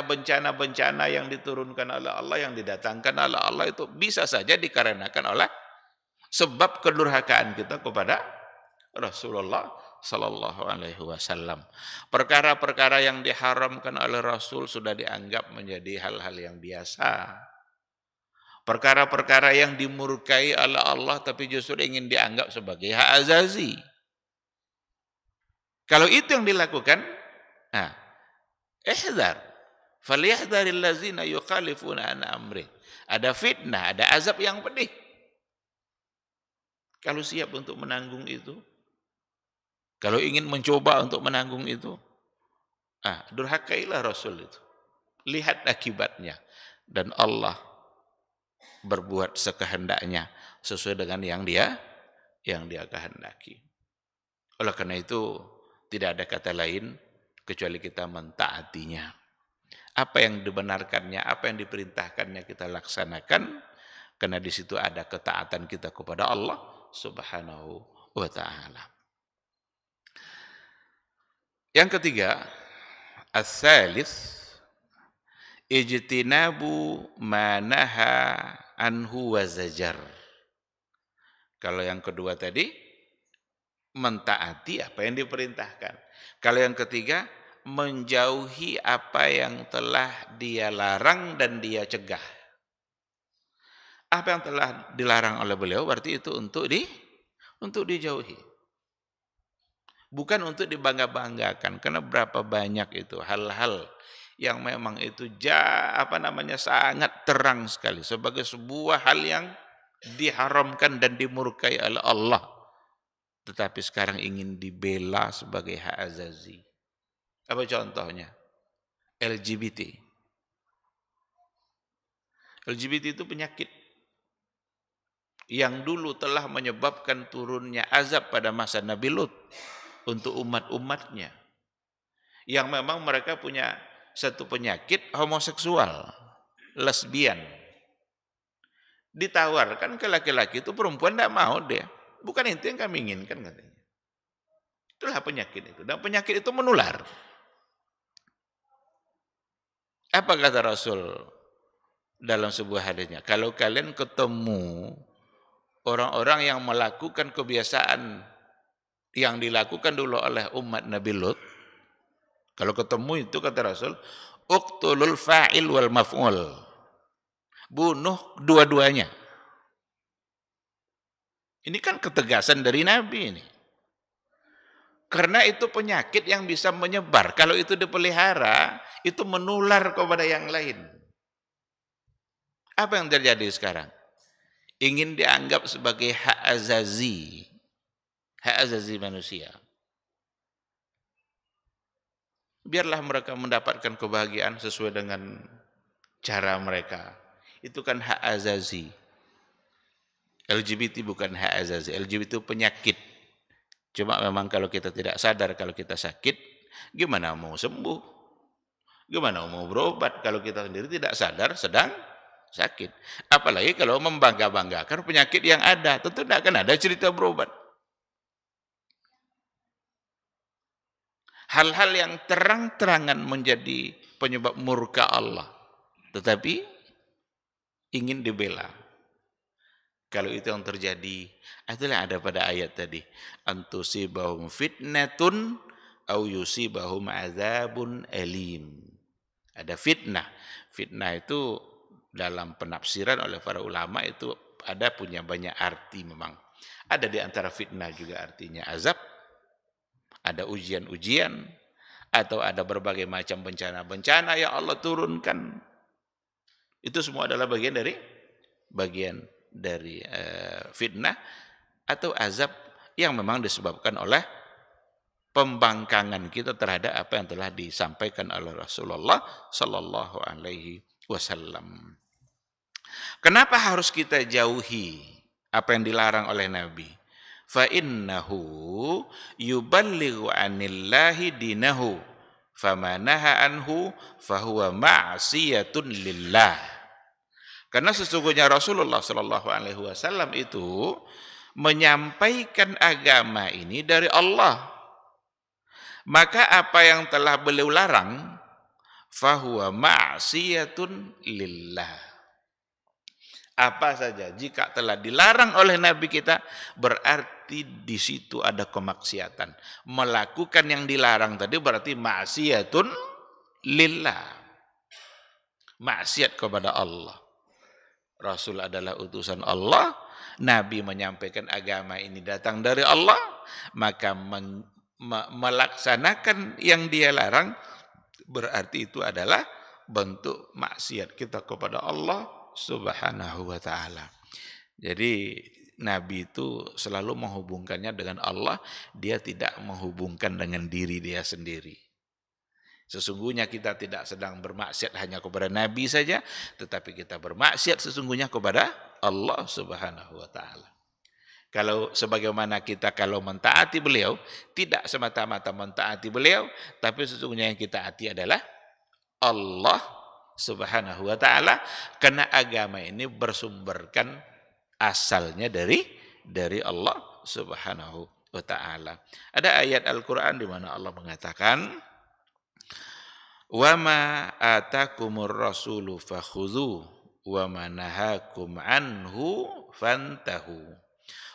bencana-bencana yang diturunkan oleh Allah, yang didatangkan oleh Allah, itu bisa saja dikarenakan oleh sebab kedurhakaan kita kepada Rasulullah sallallahu alaihi wasallam. Perkara-perkara yang diharamkan oleh Rasul sudah dianggap menjadi hal-hal yang biasa. Perkara-perkara yang dimurkai oleh Allah tapi justru ingin dianggap sebagai hak azazi. Kalau itu yang dilakukan, ihdzar, falyahdharil ladzina yukhalifuna an amri. Ada fitnah, ada azab yang pedih. Kalau siap untuk menanggung itu, kalau ingin mencoba untuk menanggung itu, durhakailah Rasul itu. Lihat akibatnya. Dan Allah berbuat sekehendaknya sesuai dengan yang dia kehendaki. Oleh karena itu, tidak ada kata lain kecuali kita mentaatinya. Apa yang dibenarkannya, apa yang diperintahkannya kita laksanakan, karena di situ ada ketaatan kita kepada Allah Subhanahu wa ta'ala. Yang ketiga, as-salis ijtinabu ma naha anhu wa zajar. Kalau yang kedua tadi, mentaati apa yang diperintahkan. Kalau yang ketiga, menjauhi apa yang telah dia larang dan dia cegah. Apa yang telah dilarang oleh beliau berarti itu untuk dijauhi. Bukan untuk dibangga-banggakan, karena berapa banyak itu hal-hal yang memang itu sangat terang sekali sebagai sebuah hal yang diharamkan dan dimurkai oleh Allah. Tetapi sekarang ingin dibela sebagai hak azazi. Apa contohnya? LGBT. LGBT itu penyakit yang dulu telah menyebabkan turunnya azab pada masa Nabi Lut untuk umat-umatnya. Yang memang mereka punya satu penyakit homoseksual, lesbian. Ditawarkan ke laki-laki itu, perempuan tidak mau dia. Bukan itu yang kami inginkan katanya. Itulah penyakit itu. Dan penyakit itu menular. Apa kata Rasul dalam sebuah hadisnya? Kalau kalian ketemu orang-orang yang melakukan kebiasaan yang dilakukan dulu oleh umat Nabi Lut, kalau ketemu itu kata Rasul, uqtulul fa'il wal maf'ul. Bunuh dua-duanya. Ini kan ketegasan dari Nabi ini. Karena itu penyakit yang bisa menyebar. Kalau itu dipelihara, itu menular kepada yang lain. Apa yang terjadi sekarang? Ingin dianggap sebagai hak azazi. Hak azazi manusia. Biarlah mereka mendapatkan kebahagiaan sesuai dengan cara mereka. Itu kan hak azazi. LGBT bukan hak azazi. LGBT itu penyakit. Cuma memang kalau kita tidak sadar, kalau kita sakit, gimana mau sembuh? Gimana mau berobat kalau kita sendiri tidak sadar sedang sakit? Apalagi kalau membangga-banggakan penyakit yang ada, tentu tidak akan ada cerita berobat. Hal-hal yang terang-terangan menjadi penyebab murka Allah, tetapi ingin dibela. Kalau itu yang terjadi, itulah ada pada ayat tadi. Antusibahum fitnatun au yusibahum azabun alim. Ada fitnah. Fitnah itu dalam penafsiran oleh para ulama itu ada punya banyak arti memang. Ada di antara fitnah juga artinya azab. Ada ujian-ujian. Atau ada berbagai macam bencana-bencana yang Allah turunkan. Itu semua adalah bagian dari fitnah atau azab yang memang disebabkan oleh pembangkangan kita terhadap apa yang telah disampaikan oleh Rasulullah sallallahu alaihi wasallam. Kenapa harus kita jauhi apa yang dilarang oleh Nabi? Fa innahu yuballighu anillahi dinahu famanaha anhu fahuwa ma'siyatun lillah. Karena sesungguhnya Rasulullah Shallallahu Alaihi Wasallam itu menyampaikan agama ini dari Allah. Maka apa yang telah beliau larang, fahuwa ma'siyatun lillah. Apa saja jika telah dilarang oleh Nabi kita, berarti di situ ada kemaksiatan. Melakukan yang dilarang tadi berarti ma'siyatun lillah. Maksiat kepada Allah. Rasul adalah utusan Allah, Nabi menyampaikan agama ini datang dari Allah, maka melaksanakan yang dia larang berarti itu adalah bentuk maksiat kita kepada Allah Subhanahu wa taala. Jadi Nabi itu selalu menghubungkannya dengan Allah, dia tidak menghubungkan dengan diri dia sendiri. Sesungguhnya kita tidak sedang bermaksiat hanya kepada Nabi saja, tetapi kita bermaksiat sesungguhnya kepada Allah Subhanahu wa taala. Kalau sebagaimana kita kalau mentaati beliau, tidak semata-mata mentaati beliau, tapi sesungguhnya yang kita taati adalah Allah Subhanahu wa taala, karena agama ini bersumberkan asalnya dari Allah Subhanahu wa taala. Ada ayat Al-Qur'an di mana Allah mengatakan, wa ma atakumur rasulu fakhudhu wa ma nahakum anhu fantahu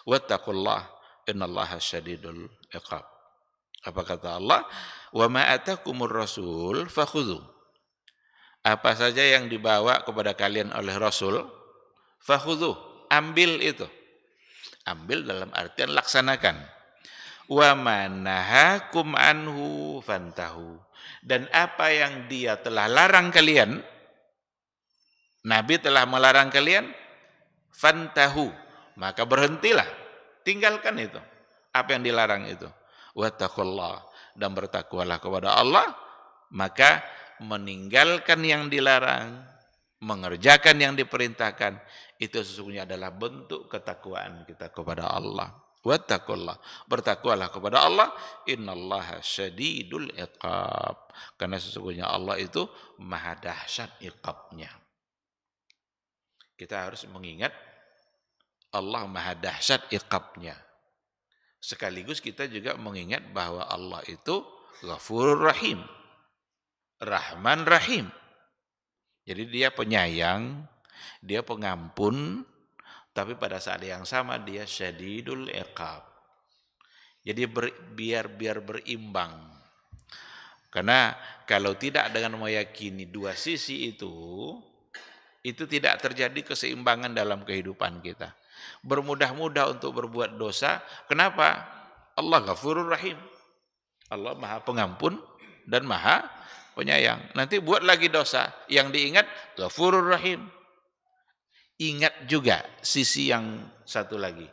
wattaqullah innallaha syadidul iqab. Apa kata Allah? Wa ma atakumur rasul fakhudhu. Apa saja yang dibawa kepada kalian oleh Rasul, fakhudhu, ambil itu. Ambil dalam artian laksanakan. Wa ma nahakum anhu fantahu. Dan apa yang dia telah larang kalian, Nabi telah melarang kalian, fantahu, maka berhentilah, tinggalkan itu, apa yang dilarang itu. Wattaqullah, dan bertakwalah kepada Allah, maka meninggalkan yang dilarang, mengerjakan yang diperintahkan, itu sesungguhnya adalah bentuk ketakwaan kita kepada Allah. Wattaqullah, bertakwalah kepada Allah, innallaha syadidul iqab, karena sesungguhnya Allah itu maha dahsyat iqabnya. Kita harus mengingat Allah maha dahsyat iqabnya. Sekaligus kita juga mengingat bahwa Allah itu Ghafurur Rahim, Rahman Rahim. Jadi dia penyayang, dia pengampun, tapi pada saat yang sama dia syadidul iqab. Jadi biar berimbang. Karena kalau tidak dengan meyakini dua sisi itu tidak terjadi keseimbangan dalam kehidupan kita. Bermudah-mudah untuk berbuat dosa. Kenapa? Allah Ghafurur Rahim. Allah Maha Pengampun dan Maha Penyayang. Nanti buat lagi dosa, yang diingat Ghafurur Rahim. Ingat juga sisi yang satu lagi.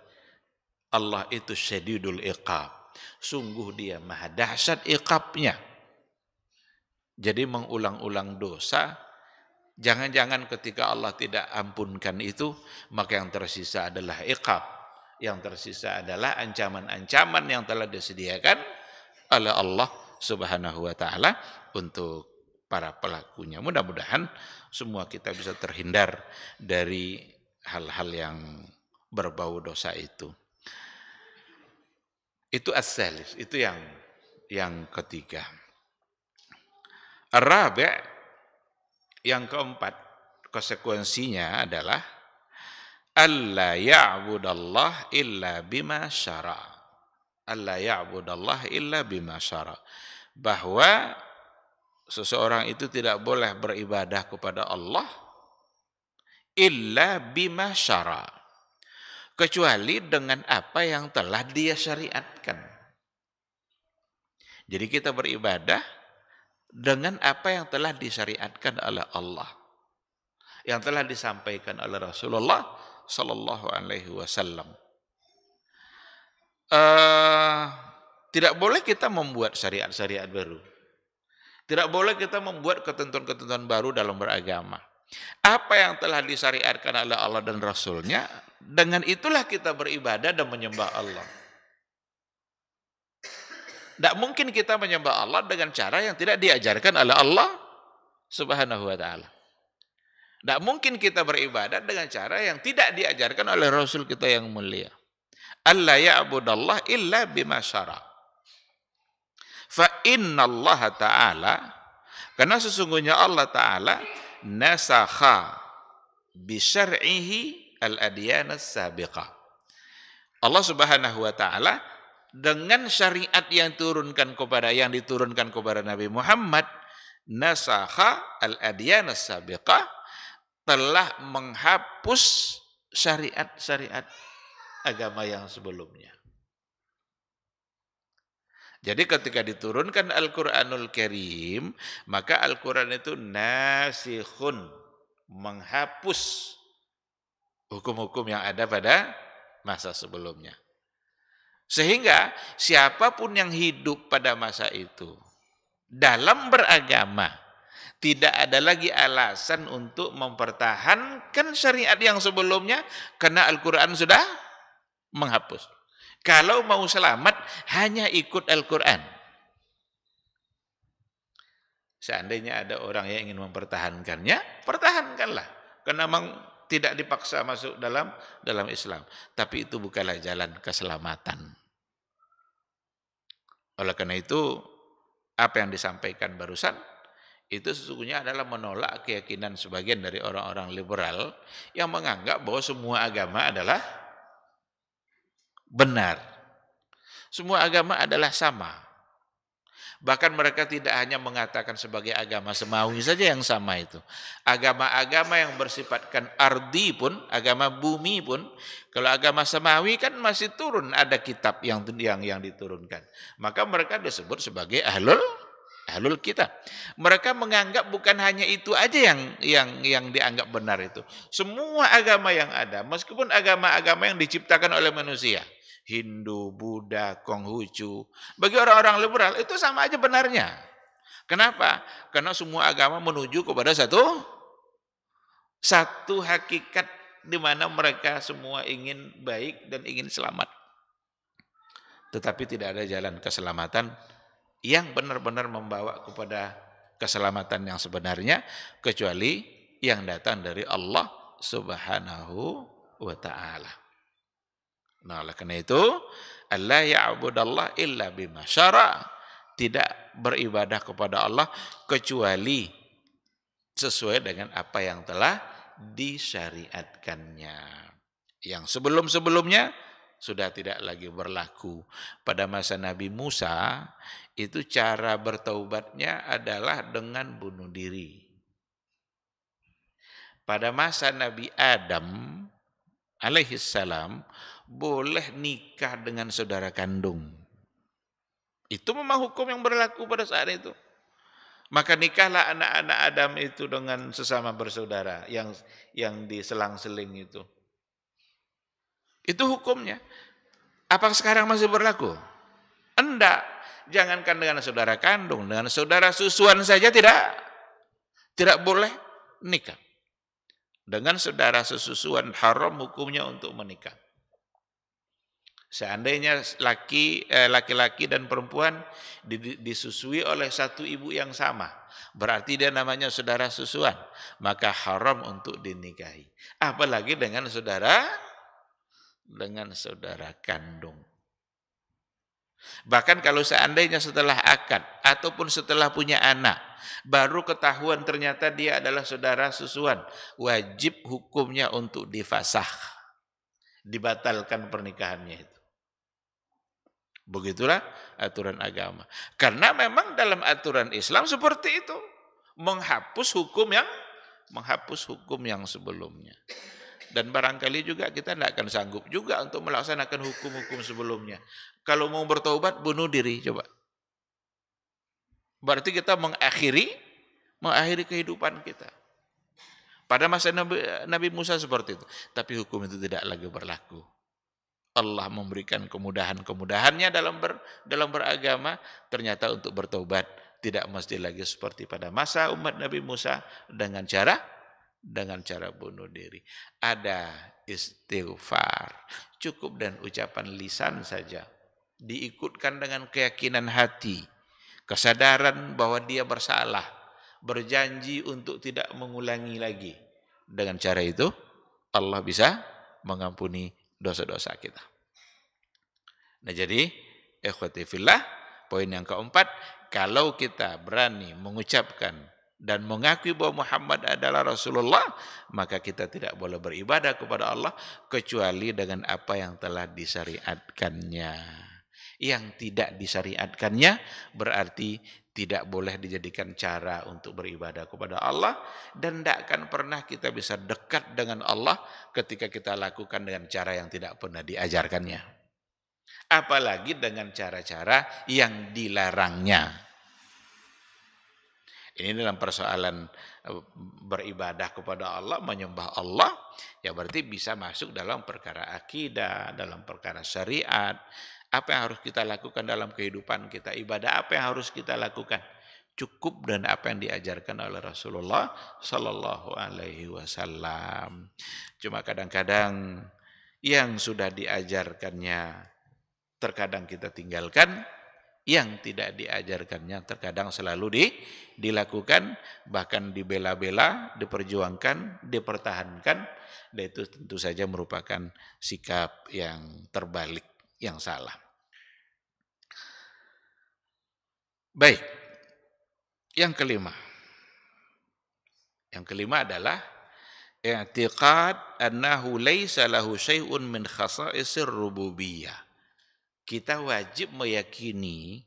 Allah itu syadidul iqab. Sungguh dia maha dahsyat iqabnya. Jadi mengulang-ulang dosa, jangan-jangan ketika Allah tidak ampunkan itu, maka yang tersisa adalah iqab. Yang tersisa adalah ancaman-ancaman yang telah disediakan oleh Allah Subhanahu wa taala untuk para pelakunya. Mudah-mudahan semua kita bisa terhindar dari hal-hal yang berbau dosa itu. Itu as-salis, itu yang ketiga. Ar-rabi', yang keempat, konsekuensinya adalah alla ya'budallah illa bima syara. Alla ya'budallah illa bima syara. Bahwa seseorang itu tidak boleh beribadah kepada Allah illa bima syara, kecuali dengan apa yang telah dia syariatkan. Jadi kita beribadah dengan apa yang telah disyariatkan oleh Allah, yang telah disampaikan oleh Rasulullah sallallahu alaihi wasallam. Tidak boleh kita membuat syariat-syariat baru. Tidak boleh kita membuat ketentuan-ketentuan baru dalam beragama. Apa yang telah disyariatkan oleh Allah dan Rasulnya, dengan itulah kita beribadah dan menyembah Allah. Tidak mungkin kita menyembah Allah dengan cara yang tidak diajarkan oleh Allah Subhanahu wa ta'ala. Tidak mungkin kita beribadah dengan cara yang tidak diajarkan oleh Rasul kita yang mulia. Alla ya'budallah illa bima syara. Fa inna Allah ta'ala, karena sesungguhnya Allah ta'ala nasakha bi syar'ihi al-adyan as-sabiqah. Allah Subhanahu wa ta'ala dengan syariat yang diturunkan kepada Nabi Muhammad, nasakha al-adyan as-sabiqah, telah menghapus syariat-syariat agama yang sebelumnya. Jadi ketika diturunkan Al-Quranul Karim, maka Al-Quran itu nasikhun, menghapus hukum-hukum yang ada pada masa sebelumnya. Sehingga siapapun yang hidup pada masa itu, dalam beragama, tidak ada lagi alasan untuk mempertahankan syariat yang sebelumnya, karena Al-Quran sudah menghapus. Kalau mau selamat, hanya ikut Al-Quran. Seandainya ada orang yang ingin mempertahankannya, pertahankanlah. Karena memang tidak dipaksa masuk dalam Islam. Tapi itu bukanlah jalan keselamatan. Oleh karena itu, apa yang disampaikan barusan, itu sesungguhnya adalah menolak keyakinan sebagian dari orang-orang liberal yang menganggap bahwa semua agama adalah benar. Semua agama adalah sama. Bahkan mereka tidak hanya mengatakan sebagai agama semawi saja yang sama itu. Agama-agama yang bersifatkan ardi pun, agama bumi pun, kalau agama semawi kan masih turun, ada kitab yang diturunkan. Maka mereka disebut sebagai ahlul kitab. Mereka menganggap bukan hanya itu aja yang dianggap benar itu. Semua agama yang ada, meskipun agama-agama yang diciptakan oleh manusia, Hindu, Buddha, Konghucu, bagi orang-orang liberal itu sama aja benarnya. Kenapa? Karena semua agama menuju kepada satu hakikat di mana mereka semua ingin baik dan ingin selamat. Tetapi tidak ada jalan keselamatan yang benar-benar membawa kepada keselamatan yang sebenarnya, kecuali yang datang dari Allah Subhanahu wa ta'ala. Nah, oleh karena itu, alla ya'budallah illa bima syara', tidak beribadah kepada Allah kecuali sesuai dengan apa yang telah disyariatkannya. Yang sebelum-sebelumnya sudah tidak lagi berlaku. Pada masa Nabi Musa, itu cara bertaubatnya adalah dengan bunuh diri. Pada masa Nabi Adam alaihissalam boleh nikah dengan saudara kandung. Itu memang hukum yang berlaku pada saat itu. Maka nikahlah anak-anak Adam itu dengan sesama bersaudara yang diselang-seling itu. Itu hukumnya. Apakah sekarang masih berlaku? Enggak. Jangankan dengan saudara kandung, dengan saudara susuan saja tidak boleh nikah. Dengan saudara sesusuan haram hukumnya untuk menikah. Seandainya laki-laki dan perempuan disusui oleh satu ibu yang sama, berarti dia namanya saudara susuan, maka haram untuk dinikahi. Apalagi dengan saudara kandung. Bahkan kalau seandainya setelah akad ataupun setelah punya anak, baru ketahuan ternyata dia adalah saudara susuan, wajib hukumnya untuk difasakh, dibatalkan pernikahannya itu. Begitulah aturan agama. Karena memang dalam aturan Islam seperti itu, menghapus hukum yang sebelumnya. Dan barangkali juga kita tidak akan sanggup juga untuk melaksanakan hukum-hukum sebelumnya. Kalau mau bertaubat, bunuh diri, coba. Berarti kita mengakhiri kehidupan kita. Pada masa Nabi Musa seperti itu. Tapi hukum itu tidak lagi berlaku. Allah memberikan kemudahan-kemudahannya dalam beragama. Ternyata untuk bertaubat tidak mesti lagi seperti pada masa umat Nabi Musa dengan cara bunuh diri. Ada istighfar, cukup dan ucapan lisan saja, diikutkan dengan keyakinan hati, kesadaran bahwa dia bersalah, berjanji untuk tidak mengulangi lagi. Dengan cara itu Allah bisa mengampuni dosa-dosa kita. Nah, jadi ikhwati fillah, poin yang keempat, kalau kita berani mengucapkan dan mengakui bahwa Muhammad adalah Rasulullah, maka kita tidak boleh beribadah kepada Allah kecuali dengan apa yang telah disyariatkannya. Yang tidak disyariatkannya berarti tidak boleh dijadikan cara untuk beribadah kepada Allah, dan tidak akan pernah kita bisa dekat dengan Allah ketika kita lakukan dengan cara yang tidak pernah diajarkannya. Apalagi dengan cara-cara yang dilarangnya. Ini dalam persoalan beribadah kepada Allah, menyembah Allah, ya berarti bisa masuk dalam perkara akidah, dalam perkara syariat. Apa yang harus kita lakukan dalam kehidupan kita, ibadah apa yang harus kita lakukan, cukup dan apa yang diajarkan oleh Rasulullah Sallallahu Alaihi Wasallam. Cuma kadang-kadang yang sudah diajarkannya terkadang kita tinggalkan, yang tidak diajarkannya terkadang selalu dilakukan, bahkan dibela-bela, diperjuangkan, dipertahankan, dan itu tentu saja merupakan sikap yang terbalik, yang salah. Baik, yang kelima adalah i'tiqad annahu laisa lahu syai'un min khasa'isir rububiyah. Kita wajib meyakini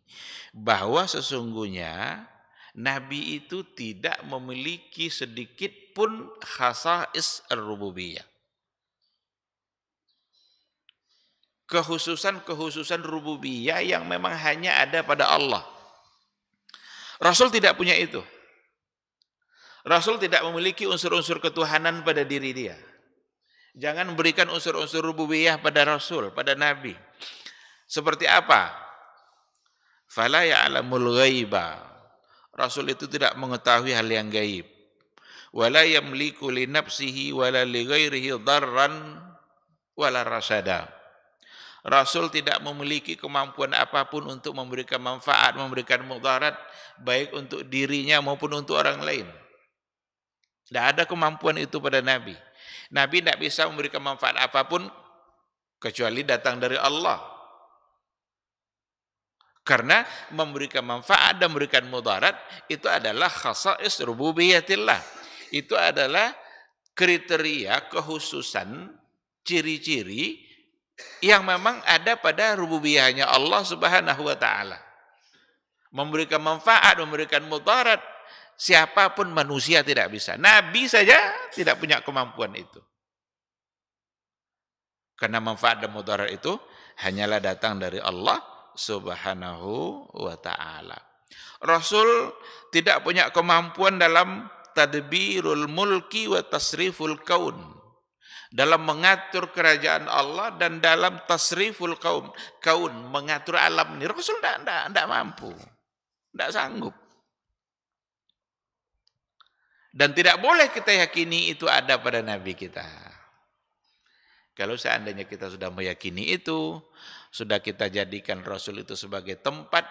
bahwa sesungguhnya Nabi itu tidak memiliki sedikit pun khasa'is ar-rububiyah. Kehususan rububiyah yang memang hanya ada pada Allah. Rasul tidak punya itu. Rasul tidak memiliki unsur-unsur ketuhanan pada diri dia. Jangan berikan unsur-unsur rububiyah pada Rasul, pada Nabi. Seperti apa? Fala ya'lamul ghaiba. Rasul itu tidak mengetahui hal yang gaib. Wala yamliku li nafsihi wala li ghairihi dharran wala rasada. Rasul tidak memiliki kemampuan apapun untuk memberikan manfaat, memberikan mudarat, baik untuk dirinya maupun untuk orang lain. Tidak ada kemampuan itu pada Nabi. Nabi tidak bisa memberikan manfaat apapun kecuali datang dari Allah. Karena memberikan manfaat dan memberikan mudarat itu adalah khasa'is rububiyatillah. Itu adalah kriteria, kekhususan, ciri-ciri yang memang ada pada rububiyahnya Allah Subhanahu wa taala. Memberikan manfaat, memberikan mudarat, siapapun manusia tidak bisa. Nabi saja tidak punya kemampuan itu. Karena manfaat dan mudarat itu hanyalah datang dari Allah Subhanahu wa taala. Rasul tidak punya kemampuan dalam tadbirul mulki wa tasriful kaun, dalam mengatur kerajaan Allah dan dalam tasriful kaun, mengatur alam ini. Rasul tidak mampu, tidak sanggup. Dan tidak boleh kita yakini itu ada pada Nabi kita. Kalau seandainya kita sudah meyakini itu, sudah kita jadikan Rasul itu sebagai tempat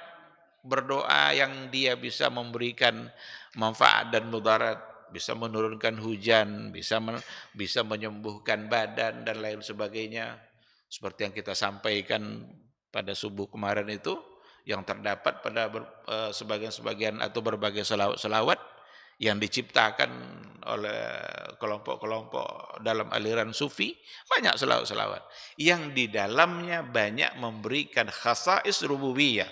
berdoa yang dia bisa memberikan manfaat dan mudarat, bisa menurunkan hujan, bisa menyembuhkan badan dan lain sebagainya. Seperti yang kita sampaikan pada subuh kemarin itu, yang terdapat pada sebagian-sebagian atau berbagai selawat yang diciptakan oleh kelompok-kelompok dalam aliran sufi, banyak selawat-selawat yang di dalamnya banyak memberikan khasais rububiyah,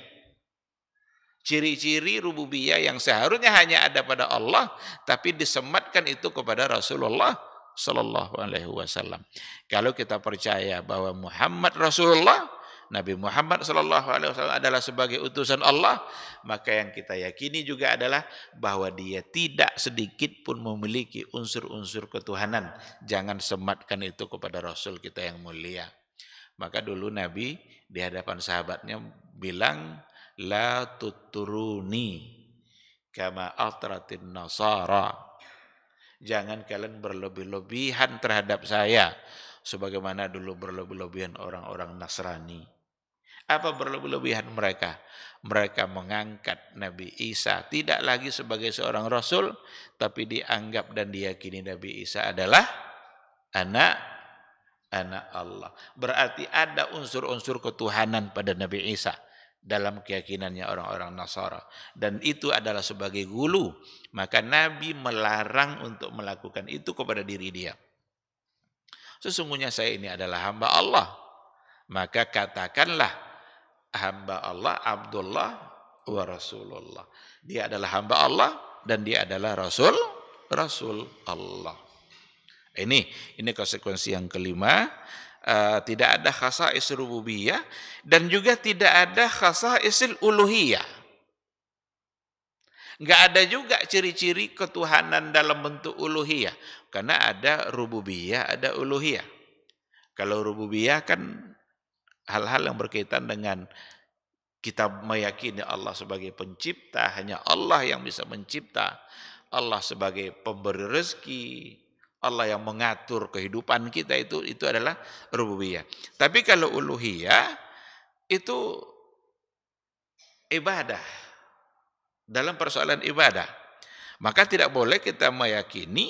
ciri-ciri rububiyah yang seharusnya hanya ada pada Allah, tapi disematkan itu kepada Rasulullah Sallallahu Alaihi Wasallam. Kalau kita percaya bahwa Muhammad Rasulullah, Nabi Muhammad Sallallahu Alaihi Wasallam adalah sebagai utusan Allah, maka yang kita yakini juga adalah bahwa dia tidak sedikit pun memiliki unsur-unsur ketuhanan. Jangan sematkan itu kepada Rasul kita yang mulia. Maka dulu Nabi di hadapan sahabatnya bilang, la tuturuni kama atratin nasara. Jangan kalian berlebih-lebihan terhadap saya sebagaimana dulu berlebih-lebihan orang-orang Nasrani. Apa berlebih-lebihan mereka? Mereka mengangkat Nabi Isa tidak lagi sebagai seorang Rasul, tapi dianggap dan diyakini Nabi Isa adalah anak Allah. Berarti ada unsur-unsur ketuhanan pada Nabi Isa dalam keyakinannya orang-orang Nasara. Dan itu adalah sebagai gulu. Maka Nabi melarang untuk melakukan itu kepada diri dia. Sesungguhnya saya ini adalah hamba Allah. Maka katakanlah hamba Allah, Abdullah wa Rasulullah. Dia adalah hamba Allah dan dia adalah Rasul Allah. Ini konsekuensi yang kelima. Tidak ada khasais rububiyah dan juga tidak ada khasaisil uluhiyah. Enggak ada juga ciri-ciri ketuhanan dalam bentuk uluhiyah. Karena ada rububiyah, ada uluhiyah. Kalau rububiyah kan hal-hal yang berkaitan dengan kita meyakini Allah sebagai pencipta, hanya Allah yang bisa mencipta. Allah sebagai pemberi rezeki, Allah yang mengatur kehidupan kita, itu adalah rububiyah. Tapi kalau uluhiyah itu ibadah. Dalam persoalan ibadah, maka tidak boleh kita meyakini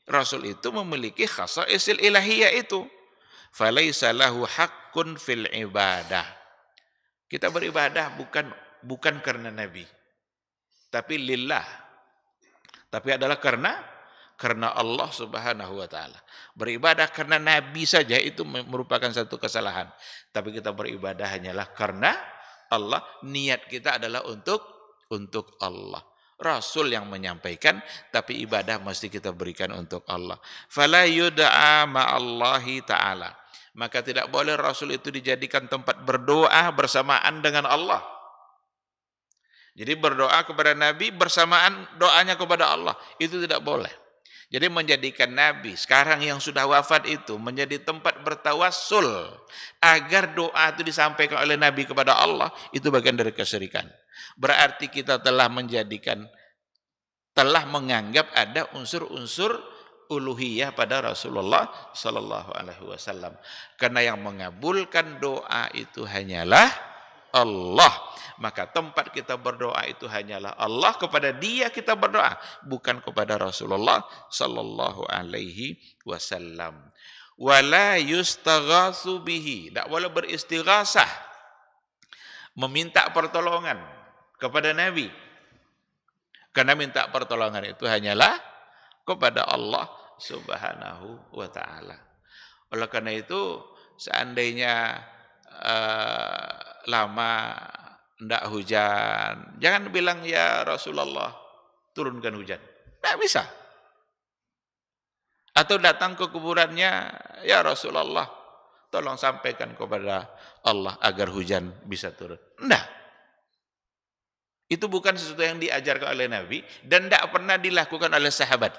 Rasul itu memiliki khasaisil ilahiyah itu. Falaisa lahu haqqun fil ibadah. Kita beribadah bukan karena Nabi, tapi lillah. Tapi adalah karena Allah Subhanahu wa taala. Beribadah karena Nabi saja itu merupakan satu kesalahan. Tapi kita beribadah hanyalah karena Allah, niat kita adalah untuk Allah. Rasul yang menyampaikan, tapi ibadah mesti kita berikan untuk Allah. Fala yud'a ma'allahi ta'ala. Maka tidak boleh Rasul itu dijadikan tempat berdoa bersamaan dengan Allah. Jadi berdoa kepada Nabi bersamaan doanya kepada Allah, itu tidak boleh. Jadi menjadikan Nabi sekarang yang sudah wafat itu menjadi tempat bertawassul agar doa itu disampaikan oleh Nabi kepada Allah, itu bagian dari kesyirikan. Berarti kita telah menganggap ada unsur-unsur uluhiyah pada Rasulullah Sallallahu Alaihi Wasallam. Karena yang mengabulkan doa itu hanyalah Allah. Maka tempat kita berdoa itu hanyalah Allah, kepada Dia kita berdoa, bukan kepada Rasulullah Sallallahu Alaihi Wasallam. Wala yustaghatsu bihi, tidak boleh beristighasah, meminta pertolongan kepada Nabi. Karena minta pertolongan itu hanyalah kepada Allah Subhanahu wa ta'ala. Oleh karena itu, seandainya lama tidak hujan, jangan bilang ya Rasulullah turunkan hujan. Tidak bisa. Atau datang ke kuburannya, ya Rasulullah tolong sampaikan kepada Allah agar hujan bisa turun. Tidak. Itu bukan sesuatu yang diajarkan oleh Nabi dan tidak pernah dilakukan oleh sahabat.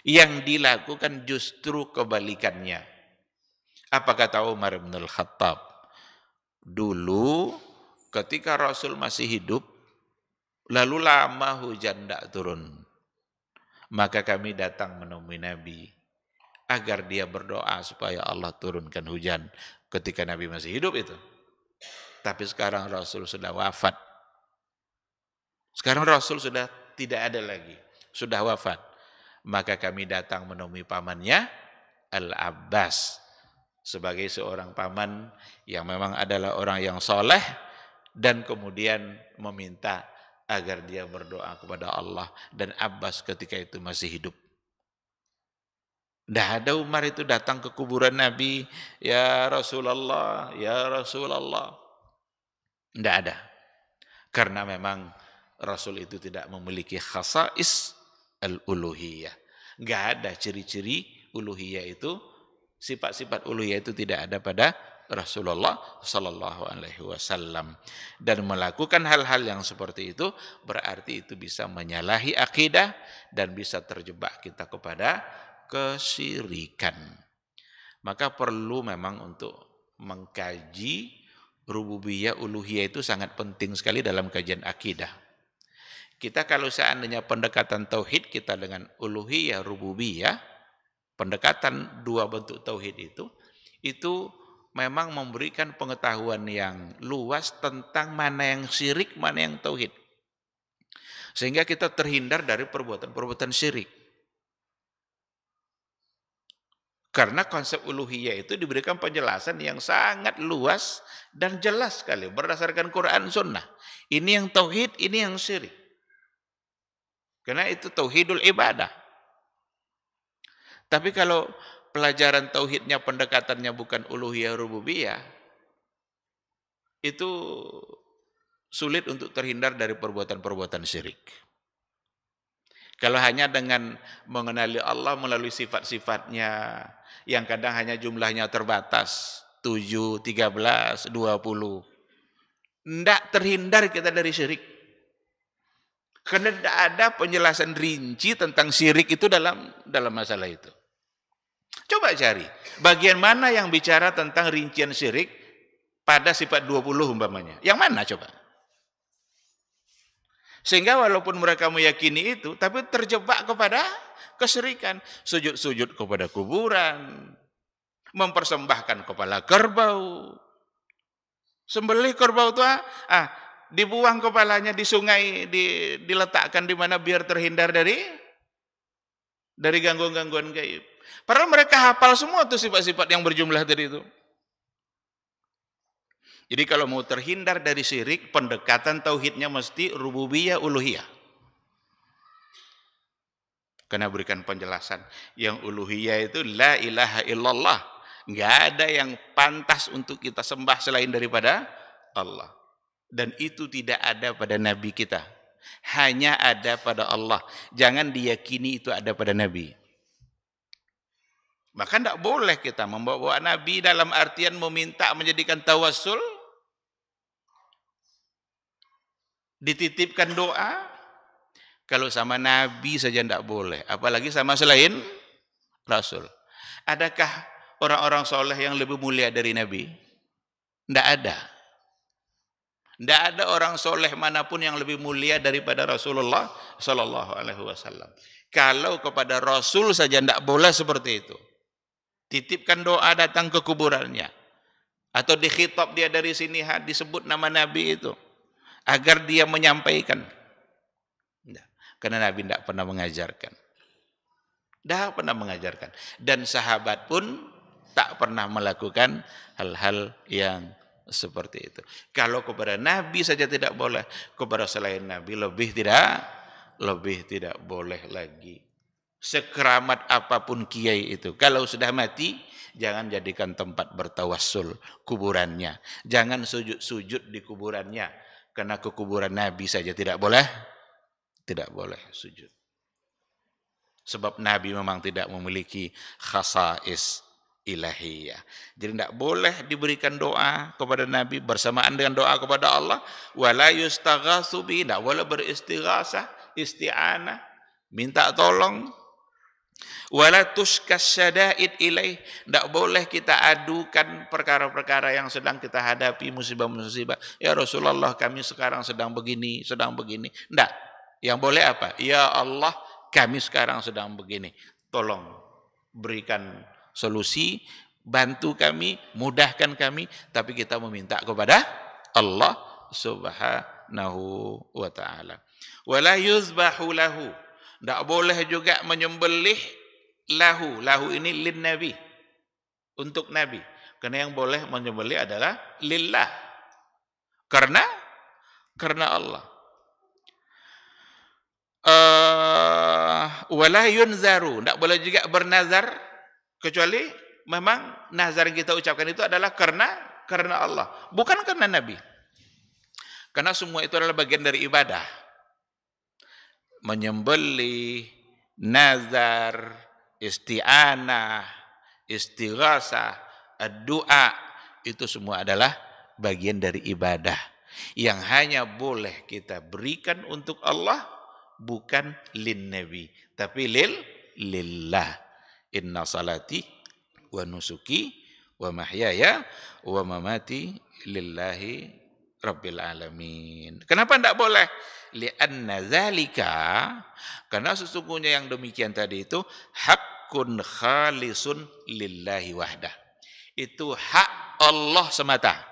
Yang dilakukan justru kebalikannya. Apa kata Umar bin Al-Khattab? Dulu ketika Rasul masih hidup, lalu lama hujan tidak turun. Maka kami datang menemui Nabi agar dia berdoa supaya Allah turunkan hujan ketika Nabi masih hidup itu. Tapi sekarang Rasul sudah wafat. Sekarang Rasul sudah tidak ada lagi, sudah wafat. Maka kami datang menemui pamannya Al-Abbas sebagai seorang paman yang memang adalah orang yang soleh dan kemudian meminta agar dia berdoa kepada Allah, dan Abbas ketika itu masih hidup. Tidak ada Umar itu datang ke kuburan Nabi, ya Rasulullah, ya Rasulullah. Tidak ada. Karena memang Rasul itu tidak memiliki khasais al-uluhiyah. Enggak ada ciri-ciri uluhiyah itu, sifat-sifat uluhiyah itu tidak ada pada Rasulullah sallallahu alaihi wasallam. Dan melakukan hal-hal yang seperti itu berarti itu bisa menyalahi akidah dan bisa terjebak kita kepada kesyirikan. Maka perlu memang untuk mengkaji rububiyah uluhiyah itu sangat penting sekali dalam kajian akidah. Kita kalau seandainya pendekatan tauhid kita dengan uluhiyah, rububiyah, pendekatan dua bentuk tauhid itu memang memberikan pengetahuan yang luas tentang mana yang syirik, mana yang tauhid. Sehingga kita terhindar dari perbuatan-perbuatan syirik. Karena konsep uluhiyah itu diberikan penjelasan yang sangat luas dan jelas sekali berdasarkan Quran Sunnah. Ini yang tauhid, ini yang syirik. Karena itu tauhidul ibadah. Tapi kalau pelajaran tauhidnya pendekatannya bukan uluhiyah rububiyah, itu sulit untuk terhindar dari perbuatan-perbuatan syirik. Kalau hanya dengan mengenali Allah melalui sifat-sifatnya yang kadang hanya jumlahnya terbatas 7, 13, 20, tidak terhindar kita dari syirik. Karena tidak ada penjelasan rinci tentang syirik itu dalam masalah itu. Coba cari bagian mana yang bicara tentang rincian syirik pada sifat 20 umpamanya. Yang mana coba? Sehingga walaupun mereka meyakini itu, tapi terjebak kepada kesyirikan. Sujud-sujud kepada kuburan, mempersembahkan kepala kerbau. Sembelih kerbau itu dibuang kepalanya di sungai, diletakkan di mana biar terhindar dari gangguan-gangguan gaib. Padahal mereka hafal semua tuh sifat-sifat yang berjumlah tadi itu. Jadi kalau mau terhindar dari syirik, pendekatan tauhidnya mesti rububiyah uluhiyah. Karena berikan penjelasan yang uluhiyah itu la ilaha illallah. Enggak ada yang pantas untuk kita sembah selain daripada Allah. Dan itu tidak ada pada Nabi kita. Hanya ada pada Allah. Jangan diyakini itu ada pada Nabi. Maka tidak boleh kita membawa Nabi dalam artian meminta menjadikan tawassul. Dititipkan doa. Kalau sama Nabi saja tidak boleh. Apalagi sama selain Rasul. Adakah orang-orang soleh yang lebih mulia dari Nabi? Tidak ada. Tidak ada orang soleh manapun yang lebih mulia daripada Rasulullah Sallallahu Alaihi Wasallam. Kalau kepada Rasul saja tidak boleh seperti itu. Titipkan doa datang ke kuburannya. Atau dikhitab dia dari sini disebut nama Nabi itu. Agar dia menyampaikan. Tidak. Karena Nabi tidak pernah mengajarkan. Tidak pernah mengajarkan. Dan sahabat pun tak pernah melakukan hal-hal yang seperti itu. Kalau kepada Nabi saja tidak boleh, kepada selain Nabi lebih tidak boleh lagi. sekeramat apapun kiai itu, kalau sudah mati, jangan jadikan tempat bertawassul kuburannya. Jangan sujud-sujud di kuburannya. Karena ke kuburan Nabi saja tidak boleh sujud. Sebab Nabi memang tidak memiliki khasais ilahiyah. Jadi tidak boleh diberikan doa kepada Nabi bersamaan dengan doa kepada Allah. Wala yustaghatsu bi, tidak boleh beristighasah, isti'anah, minta tolong. Wala tushkas syada'id ilaih, tidak boleh kita adukan perkara-perkara yang sedang kita hadapi, musibah-musibah. Ya Rasulullah, kami sekarang sedang begini. Tidak. Yang boleh apa? Ya Allah, kami sekarang sedang begini. Tolong berikan solusi, bantu kami, mudahkan kami, tapi kita meminta kepada Allah Subhanahu wa ta'ala. Wala yuzbahu lahu, tidak boleh juga menyembelih lahu. Lahu ini lin Nabi, untuk Nabi. Karena yang boleh menyembelih adalah lillah. Karena Allah. Wala yunzaru, tidak boleh juga bernazar, kecuali memang nazar yang kita ucapkan itu adalah karena Allah, bukan karena Nabi. Karena semua itu adalah bagian dari ibadah. Menyembelih, nazar, isti'anah, istighasah, doa, itu semua adalah bagian dari ibadah yang hanya boleh kita berikan untuk Allah, bukan lin Nabi, tapi lillah. Inna salati wa nusuki wa mahyaya wa mamati lillahi rabbil alamin. Kenapa tidak boleh? Lianna zalika, karena sesungguhnya yang demikian tadi itu haqqun khalisun lillahi wahdah. Itu hak Allah semata.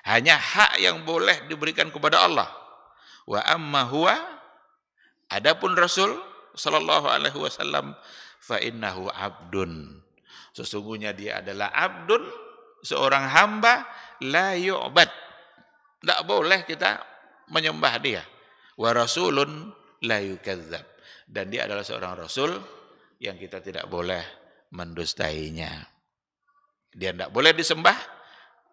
Hanya hak yang boleh diberikan kepada Allah. Wa amma huwa, adapun Rasul sallallahu alaihi wasallam, fa innahu abdun, sesungguhnya dia adalah abdun, seorang hamba, la yu'bad, tidak boleh kita menyembah dia. Wa rasulun la yukadzab, dan dia adalah seorang rasul yang kita tidak boleh mendustainya. Dia tidak boleh disembah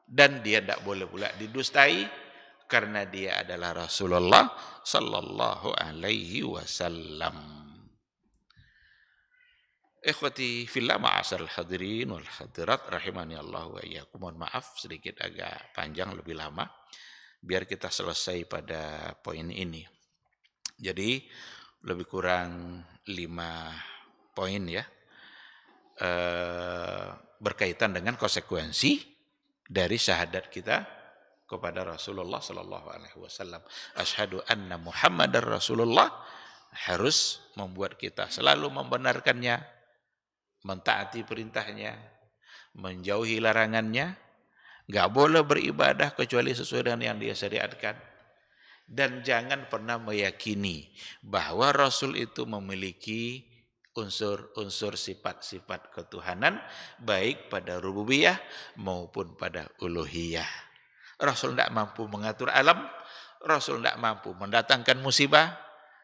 dan dia tidak boleh pula didustai, karena dia adalah Rasulullah sallallahu alaihi wasallam. Ikhwati fillah, ma'asal hadirin wal hadirat rahimani Allah wa iyyakum. Mohon maaf sedikit agak panjang, lebih lama, biar kita selesai pada poin ini. Jadi lebih kurang 5 poin ya, berkaitan dengan konsekuensi dari syahadat kita kepada Rasulullah sallallahu alaihi wasallam. Asyhadu anna Muhammadar Rasulullah harus membuat kita selalu membenarkannya, mentaati perintahnya, menjauhi larangannya. Gak boleh beribadah kecuali sesuai dengan yang dia syariatkan. Dan jangan pernah meyakini bahwa Rasul itu memiliki unsur-unsur sifat-sifat ketuhanan, baik pada rububiyah maupun pada uluhiyah. Rasul tidak mampu mengatur alam, Rasul tidak mampu mendatangkan musibah,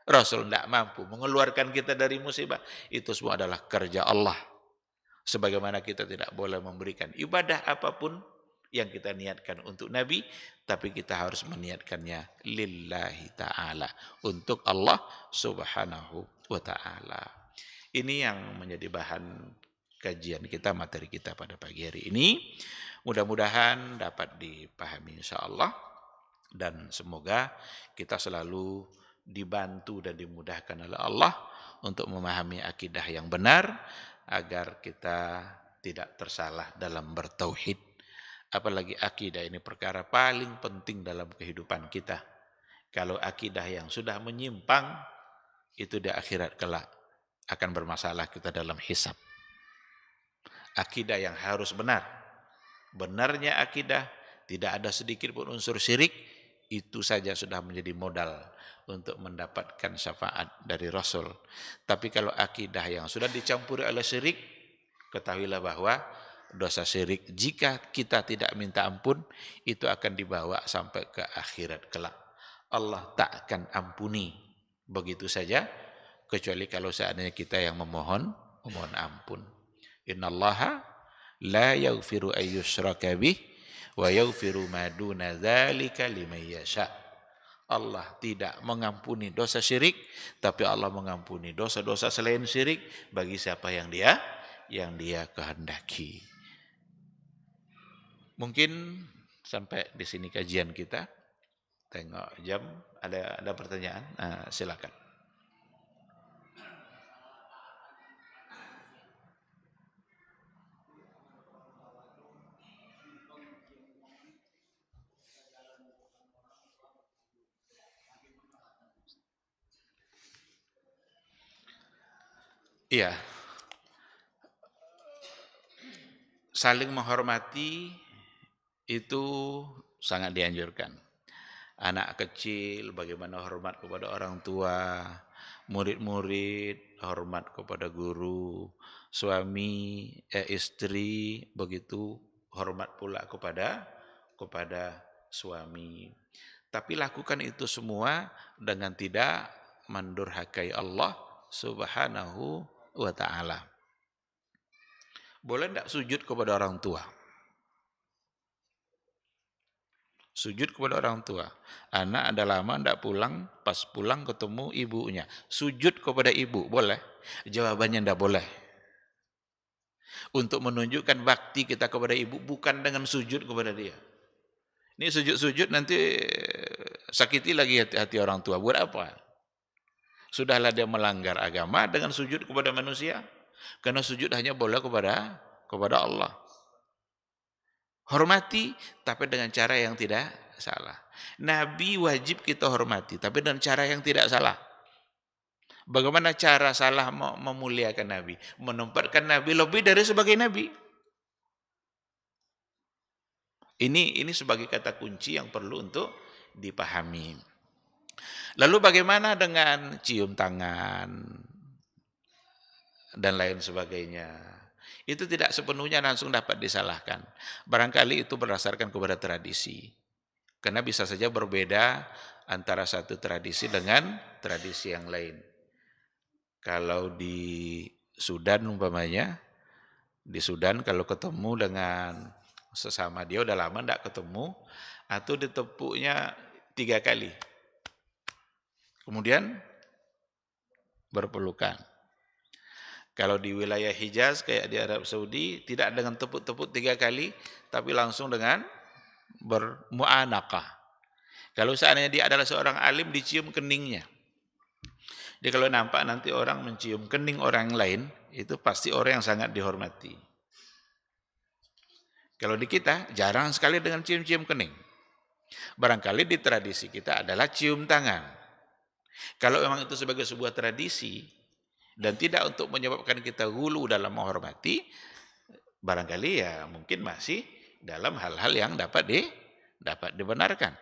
Rasul tidak mampu mengeluarkan kita dari musibah. Itu semua adalah kerja Allah. Sebagaimana kita tidak boleh memberikan ibadah apapun yang kita niatkan untuk Nabi, tapi kita harus meniatkannya lillahi ta'ala, untuk Allah subhanahu wa ta'ala. Ini yang menjadi bahan kajian kita, materi kita pada pagi hari ini. Mudah-mudahan dapat dipahami insyaallah, dan semoga kita selalu dibantu dan dimudahkan oleh Allah untuk memahami akidah yang benar, agar kita tidak tersalah dalam bertauhid. Apalagi akidah ini perkara paling penting dalam kehidupan kita. Kalau akidah yang sudah menyimpang, itu di akhirat kelak akan bermasalah kita dalam hisab. Akidah yang harus benar. Benarnya akidah, tidak ada sedikit pun unsur syirik, itu saja sudah menjadi modal untuk mendapatkan syafaat dari Rasul. Tapi kalau akidah yang sudah dicampuri oleh syirik, ketahuilah bahwa dosa syirik, jika kita tidak minta ampun, itu akan dibawa sampai ke akhirat kelak. Allah tak akan ampuni begitu saja kecuali kalau seandainya kita yang memohon ampun. Innallaha la yaghfiru ayyushraka bih wa yaghfiru ma duna dzalika liman yasha. Allah tidak mengampuni dosa syirik, tapi Allah mengampuni dosa-dosa selain syirik bagi siapa yang dia kehendaki. Mungkin sampai di sini kajian kita. Tengok jam, ada pertanyaan? Silakan. Iya. Saling menghormati itu sangat dianjurkan. Anak kecil bagaimana hormat kepada orang tua, murid-murid hormat kepada guru, suami, istri begitu hormat pula kepada suami. Tapi lakukan itu semua dengan tidak mendurhakai Allah Subhanahu wa ta'ala. Boleh tidak sujud kepada orang tua? Sujud kepada orang tua. Anak ada lama tidak pulang, pas pulang ketemu ibunya. Sujud kepada ibu, boleh? Jawabannya tidak boleh. Untuk menunjukkan bakti kita kepada ibu, bukan dengan sujud kepada dia. Ini sujud-sujud nanti sakiti lagi hati orang tua. Buat apa? Sudahlah dia melanggar agama dengan sujud kepada manusia. Karena sujud hanya boleh kepada Allah. Hormati, tapi dengan cara yang tidak salah. Nabi wajib kita hormati, tapi dengan cara yang tidak salah. Bagaimana cara salah memuliakan Nabi? Menempatkan Nabi lebih dari sebagai Nabi. Ini sebagai kata kunci yang perlu untuk dipahami. Lalu bagaimana dengan cium tangan dan lain sebagainya? Itu tidak sepenuhnya langsung dapat disalahkan. Barangkali itu berdasarkan kepada tradisi. Karena bisa saja berbeda antara satu tradisi dengan tradisi yang lain. Kalau di Sudan umpamanya, di Sudan kalau ketemu dengan sesama dia udah lama tidak ketemu, atau ditepuknya 3 kali. Kemudian berpelukan. Kalau di wilayah Hijaz kayak di Arab Saudi tidak dengan tepuk-tepuk 3 kali, tapi langsung dengan bermu'anaqah. Kalau seandainya dia adalah seorang alim, dicium keningnya. Jadi kalau nampak nanti orang mencium kening orang lain, itu pasti orang yang sangat dihormati. Kalau di kita jarang sekali dengan cium-cium kening. Barangkali di tradisi kita adalah cium tangan. Kalau memang itu sebagai sebuah tradisi dan tidak untuk menyebabkan kita hulu dalam menghormati, barangkali ya mungkin masih dalam hal-hal yang dapat dibenarkan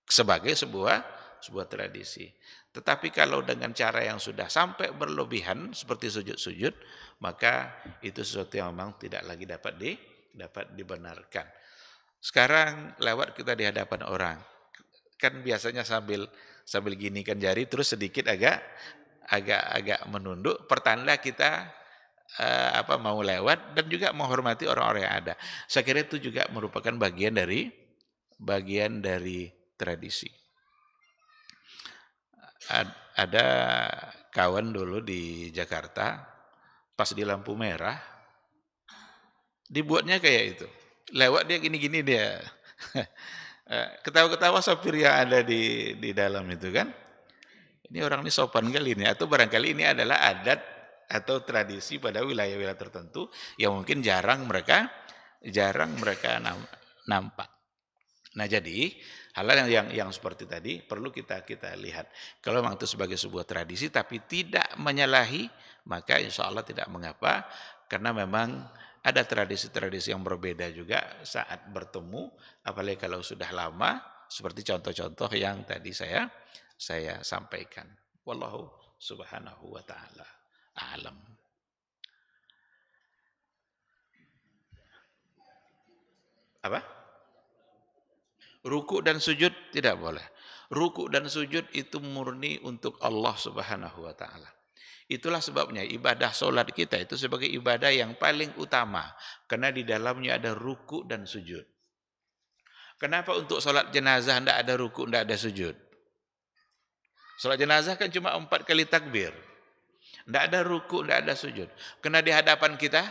sebagai sebuah tradisi. Tetapi kalau dengan cara yang sudah sampai berlebihan seperti sujud-sujud, maka itu sesuatu yang memang tidak lagi dapat dibenarkan. Sekarang lewat kita di hadapan orang, kan biasanya sambil gini kan jari terus sedikit agak menunduk, pertanda kita mau lewat dan juga menghormati orang-orang yang ada. Saya kira itu juga merupakan bagian dari tradisi. Ada kawan dulu di Jakarta, pas di lampu merah, dibuatnya kayak itu. Lewat dia gini-gini dia. Ketawa-ketawa sopir yang ada di dalam itu kan. Ini orang ini sopan kali ini, atau barangkali ini adalah adat atau tradisi pada wilayah-wilayah tertentu yang mungkin jarang mereka nampak. Nah jadi hal-hal yang seperti tadi perlu kita lihat. Kalau memang itu sebagai sebuah tradisi tapi tidak menyalahi, maka insya Allah tidak mengapa, karena memang ada tradisi-tradisi yang berbeda juga saat bertemu, apalagi kalau sudah lama, seperti contoh-contoh yang tadi saya sampaikan. Wallahu subhanahu wa ta'ala a'lam. Apa? Ruku dan sujud tidak boleh. Ruku dan sujud itu murni untuk Allah Subhanahu wa taala. Itulah sebabnya ibadah solat kita itu sebagai ibadah yang paling utama. Karena di dalamnya ada ruku dan sujud. Kenapa untuk solat jenazah tidak ada ruku, tidak ada sujud? Solat jenazah kan cuma 4 kali takbir. Tidak ada ruku, tidak ada sujud. Karena di hadapan kita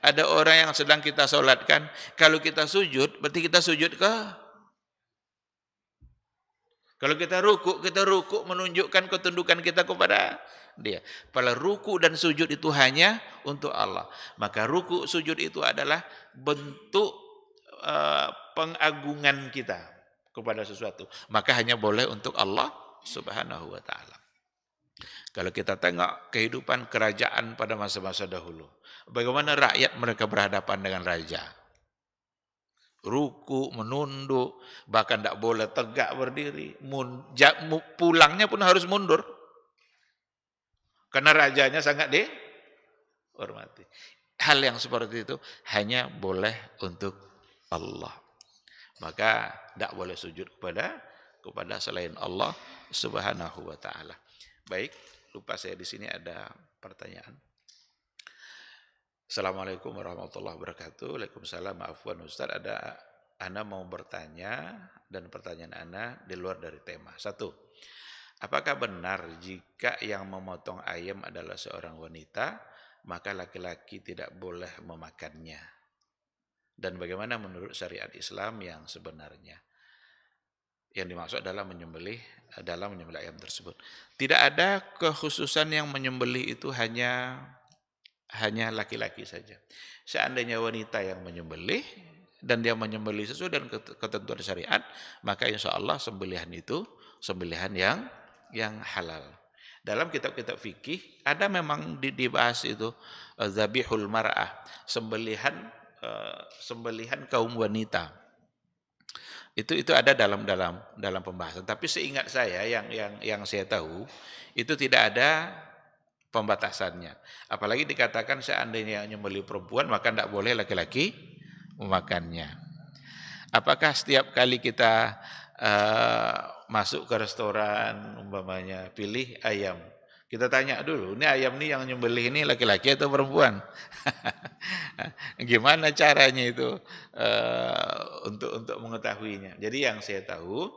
ada orang yang sedang kita solatkan. Kalau kita sujud, berarti kita sujud ke? Kalau kita ruku menunjukkan ketundukan kita kepada dia. Pada ruku dan sujud itu hanya untuk Allah. Maka ruku sujud itu adalah bentuk pengagungan kita kepada sesuatu. Maka hanya boleh untuk Allah Subhanahu wa taala. Kalau kita tengok kehidupan kerajaan pada masa-masa dahulu, bagaimana rakyat mereka berhadapan dengan raja. Ruku, menunduk, bahkan tidak boleh tegak berdiri. Pulangnya pun harus mundur. Karena rajanya sangat dihormati. Hal yang seperti itu hanya boleh untuk Allah. Maka tidak boleh sujud kepada selain Allah Subhanahu wa taala. Baik, lupa saya di sini ada pertanyaan. Assalamualaikum warahmatullahi wabarakatuh. Waalaikumsalam. Maafkan Ustaz, Ana mau bertanya dan pertanyaan Ana di luar dari tema. 1. Apakah benar jika yang memotong ayam adalah seorang wanita, maka laki-laki tidak boleh memakannya? Dan bagaimana menurut syariat Islam yang sebenarnya? Yang dimaksud adalah menyembelih ayam tersebut. Tidak ada kekhususan yang menyembelih itu hanya laki-laki saja. Seandainya wanita yang menyembelih dan dia menyembelih sesuai dengan ketentuan syariat, maka insya Allah sembelihan itu sembelihan yang halal. Dalam kitab-kitab fikih ada memang dibahas itu zabihul mar'ah, sembelihan kaum wanita. Itu ada dalam pembahasan. Tapi seingat saya yang saya tahu itu tidak ada pembatasannya. Apalagi dikatakan seandainya yang menyembelih perempuan maka tidak boleh laki-laki memakannya. Apakah setiap kali kita masuk ke restoran umpamanya pilih ayam, kita tanya dulu, ini ayam nih yang nyembelih ini laki-laki atau perempuan? Gimana caranya itu untuk mengetahuinya? Jadi yang saya tahu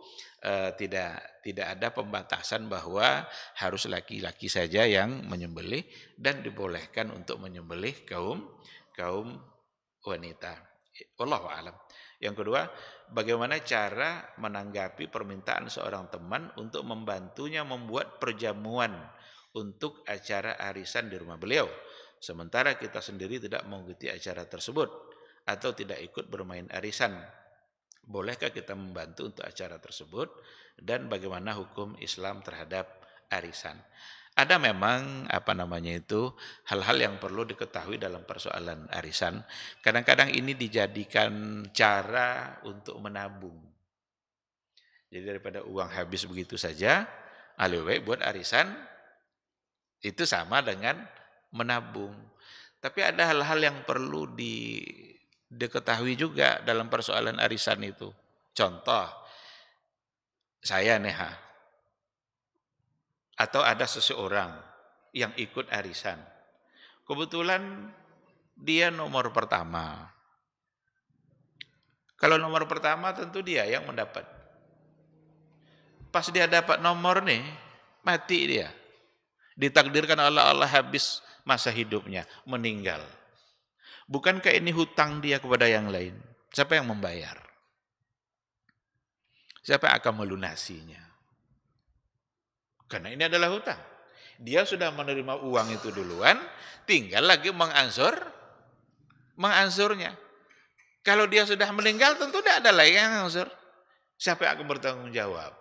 tidak ada pembatasan bahwa harus laki-laki saja yang menyembelih dan dibolehkan untuk menyembelih kaum wanita. Wallahu a'lam. Yang kedua, bagaimana cara menanggapi permintaan seorang teman untuk membantunya membuat perjamuan untuk acara arisan di rumah beliau, sementara kita sendiri tidak mengikuti acara tersebut atau tidak ikut bermain arisan? Bolehkah kita membantu untuk acara tersebut dan bagaimana hukum Islam terhadap arisan? Ada memang hal-hal yang perlu diketahui dalam persoalan arisan. Kadang-kadang ini dijadikan cara untuk menabung. Jadi daripada uang habis begitu saja, lebih baik buat arisan, itu sama dengan menabung. Tapi ada hal-hal yang perlu diketahui juga dalam persoalan arisan itu. Contoh, saya atau ada seseorang yang ikut arisan. Kebetulan dia nomor pertama. Kalau nomor pertama tentu dia yang mendapat. Pas dia dapat nomor nih, mati dia. Ditakdirkan Allah habis masa hidupnya, meninggal. Bukankah ini hutang dia kepada yang lain? Siapa yang membayar? Siapa yang akan melunasinya? Karena ini adalah hutang. Dia sudah menerima uang itu duluan, tinggal lagi mengansurnya. Kalau dia sudah meninggal tentu tidak ada lagi yang mengansur. Siapa yang akan bertanggung jawab?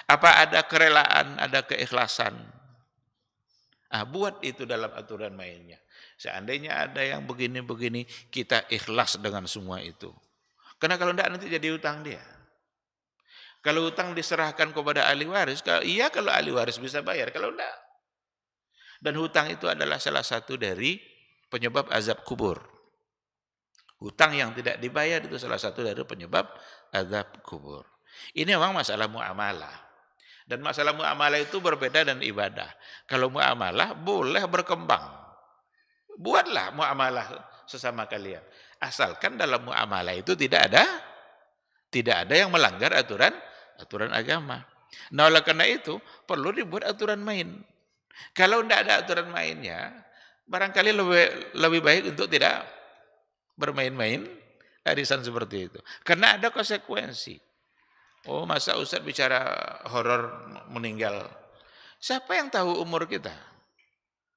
Apa ada kerelaan, ada keikhlasan? Buat itu dalam aturan mainnya. Seandainya ada yang begini-begini, kita ikhlas dengan semua itu. Karena kalau tidak nanti jadi hutang dia. Kalau hutang diserahkan kepada ahli waris, kalau ahli waris bisa bayar, kalau tidak. Dan hutang itu adalah salah satu dari penyebab azab kubur. Hutang yang tidak dibayar itu salah satu dari penyebab azab kubur. Ini memang masalah muamalah. Dan masalah muamalah itu berbeda dengan ibadah. Kalau muamalah boleh berkembang. Buatlah muamalah sesama kalian. Asalkan dalam muamalah itu tidak ada yang melanggar aturan agama. Nah, oleh karena itu perlu dibuat aturan main. Kalau tidak ada aturan mainnya, barangkali lebih baik untuk tidak bermain-main arisan seperti itu. Karena ada konsekuensi. Oh, masa Ustaz bicara horor meninggal? Siapa yang tahu umur kita?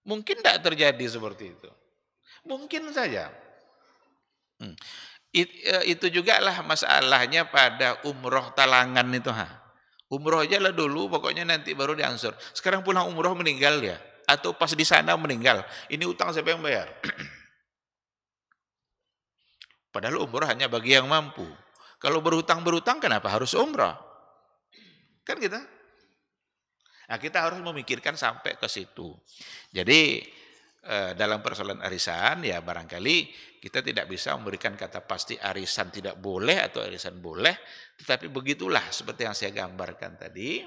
Mungkin tidak terjadi seperti itu. Mungkin saja. Itu juga lah masalahnya pada umroh talangan itu. Umroh aja lah dulu, pokoknya nanti baru diansur. Sekarang pulang umroh meninggal dia. Atau pas di sana meninggal. Ini utang siapa yang bayar? Padahal umroh hanya bagi yang mampu. Kalau berhutang kenapa harus umrah? Kan gitu. Nah, kita harus memikirkan sampai ke situ. Jadi dalam persoalan arisan ya barangkali kita tidak bisa memberikan kata pasti arisan tidak boleh atau arisan boleh. Tetapi begitulah seperti yang saya gambarkan tadi.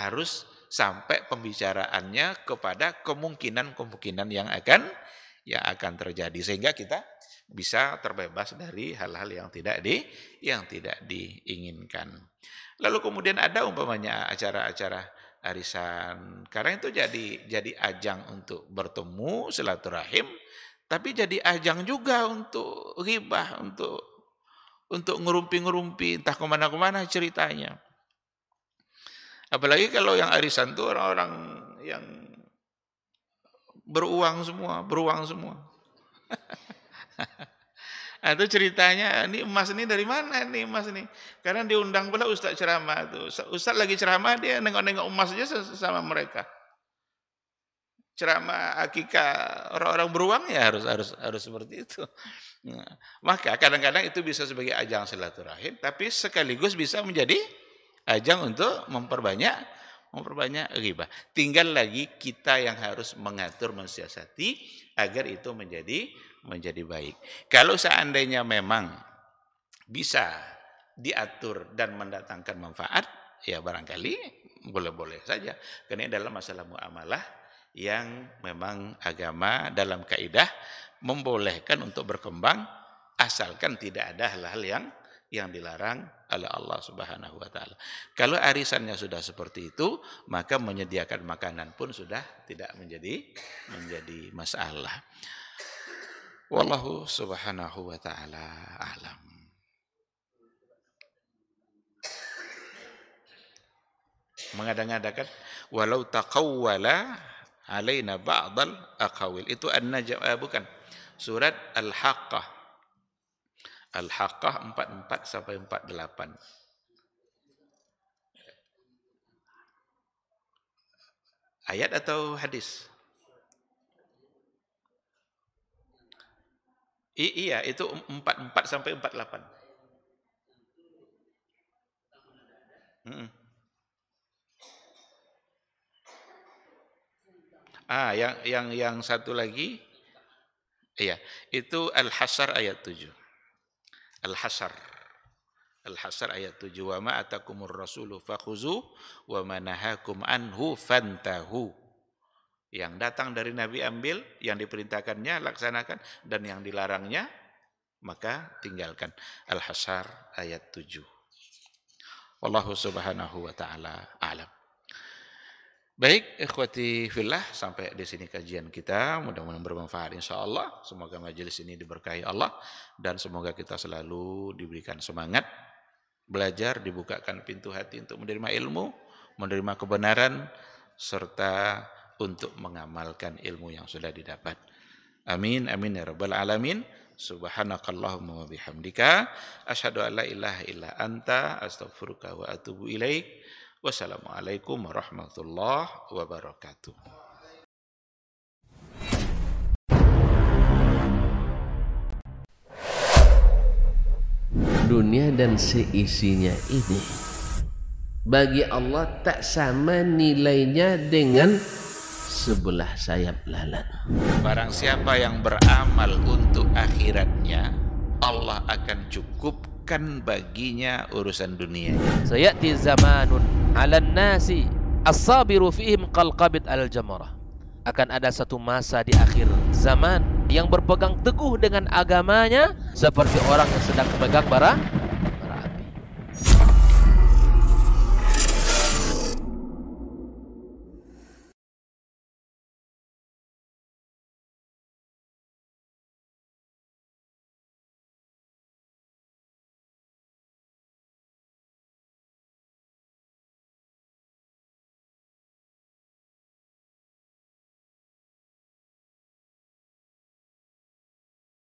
Harus sampai pembicaraannya kepada kemungkinan-kemungkinan yang akan terjadi. Sehingga kita bisa terbebas dari hal-hal yang tidak diinginkan. Lalu kemudian ada umpamanya acara-acara arisan. Karena itu jadi ajang untuk bertemu, silaturahim, tapi jadi ajang juga untuk ghibah, untuk ngerumpi-ngerumpi entah kemana-kemana ceritanya. Apalagi kalau yang arisan itu orang-orang yang beruang semua. Itu ceritanya, ini emas ini dari mana nih emas ini? Karena diundang pula Ustaz ceramah tuh. Ustaz lagi ceramah dia nengok-nengok emas aja sama mereka. Ceramah akikah orang-orang beruang ya harus seperti itu. Nah, maka kadang-kadang itu bisa sebagai ajang silaturahim, tapi sekaligus bisa menjadi ajang untuk memperbanyak ghibah. Tinggal lagi kita yang harus mengatur, mensiasati agar itu menjadi baik. Kalau seandainya memang bisa diatur dan mendatangkan manfaat, ya barangkali boleh-boleh saja. Karena ini adalah masalah muamalah yang memang agama dalam kaidah membolehkan untuk berkembang asalkan tidak ada hal-hal yang dilarang oleh Allah Subhanahu wa taala. Kalau arisannya sudah seperti itu, maka menyediakan makanan pun sudah tidak menjadi masalah. Wallahu subhanahu wa ta'ala a'lam. Mengada-ngadakan walau taqawwala alaina ba'dal aqawil. Itu An-Najm, bukan. Surat Al-Haqqah. Al-Haqqah 44 sampai 48. Ayat atau hadis? Iya, itu 44 sampai 48. Yang satu lagi, iya, itu Al-Hasyr ayat 7. Al-Hasyr ayat 7. Wa ma atakumur rasulu fakhuzu wa ma nahakum anhu fantahu. Yang datang dari Nabi ambil, yang diperintahkannya laksanakan, dan yang dilarangnya maka tinggalkan. Al-Hasyr ayat 7. Wallahu subhanahu wa ta'ala a'lam. Baik, ikhwati fillah, sampai di sini kajian kita. Mudah-mudahan bermanfaat insyaallah. Semoga majelis ini diberkahi Allah dan semoga kita selalu diberikan semangat belajar, dibukakan pintu hati untuk menerima ilmu, menerima kebenaran serta untuk mengamalkan ilmu yang sudah didapat. Amin amin ya rabbal alamin. Subhanakallahumma wa bihamdika asyhadu an la ilaha illa anta astaghfiruka wa atubu ilaik. Wassalamualaikum warahmatullahi wabarakatuh. Dunia dan seisinya ini bagi Allah tak sama nilainya dengan sebelah sayap lalat. Barang siapa yang beramal untuk akhiratnya, Allah akan cukupkan bukan baginya urusan dunia. Sayati zamanun 'alan nasi as-sabiru fihim qalqabit al-jamarah. Akan ada satu masa di akhir zaman yang berpegang teguh dengan agamanya seperti orang yang sedang memegang bara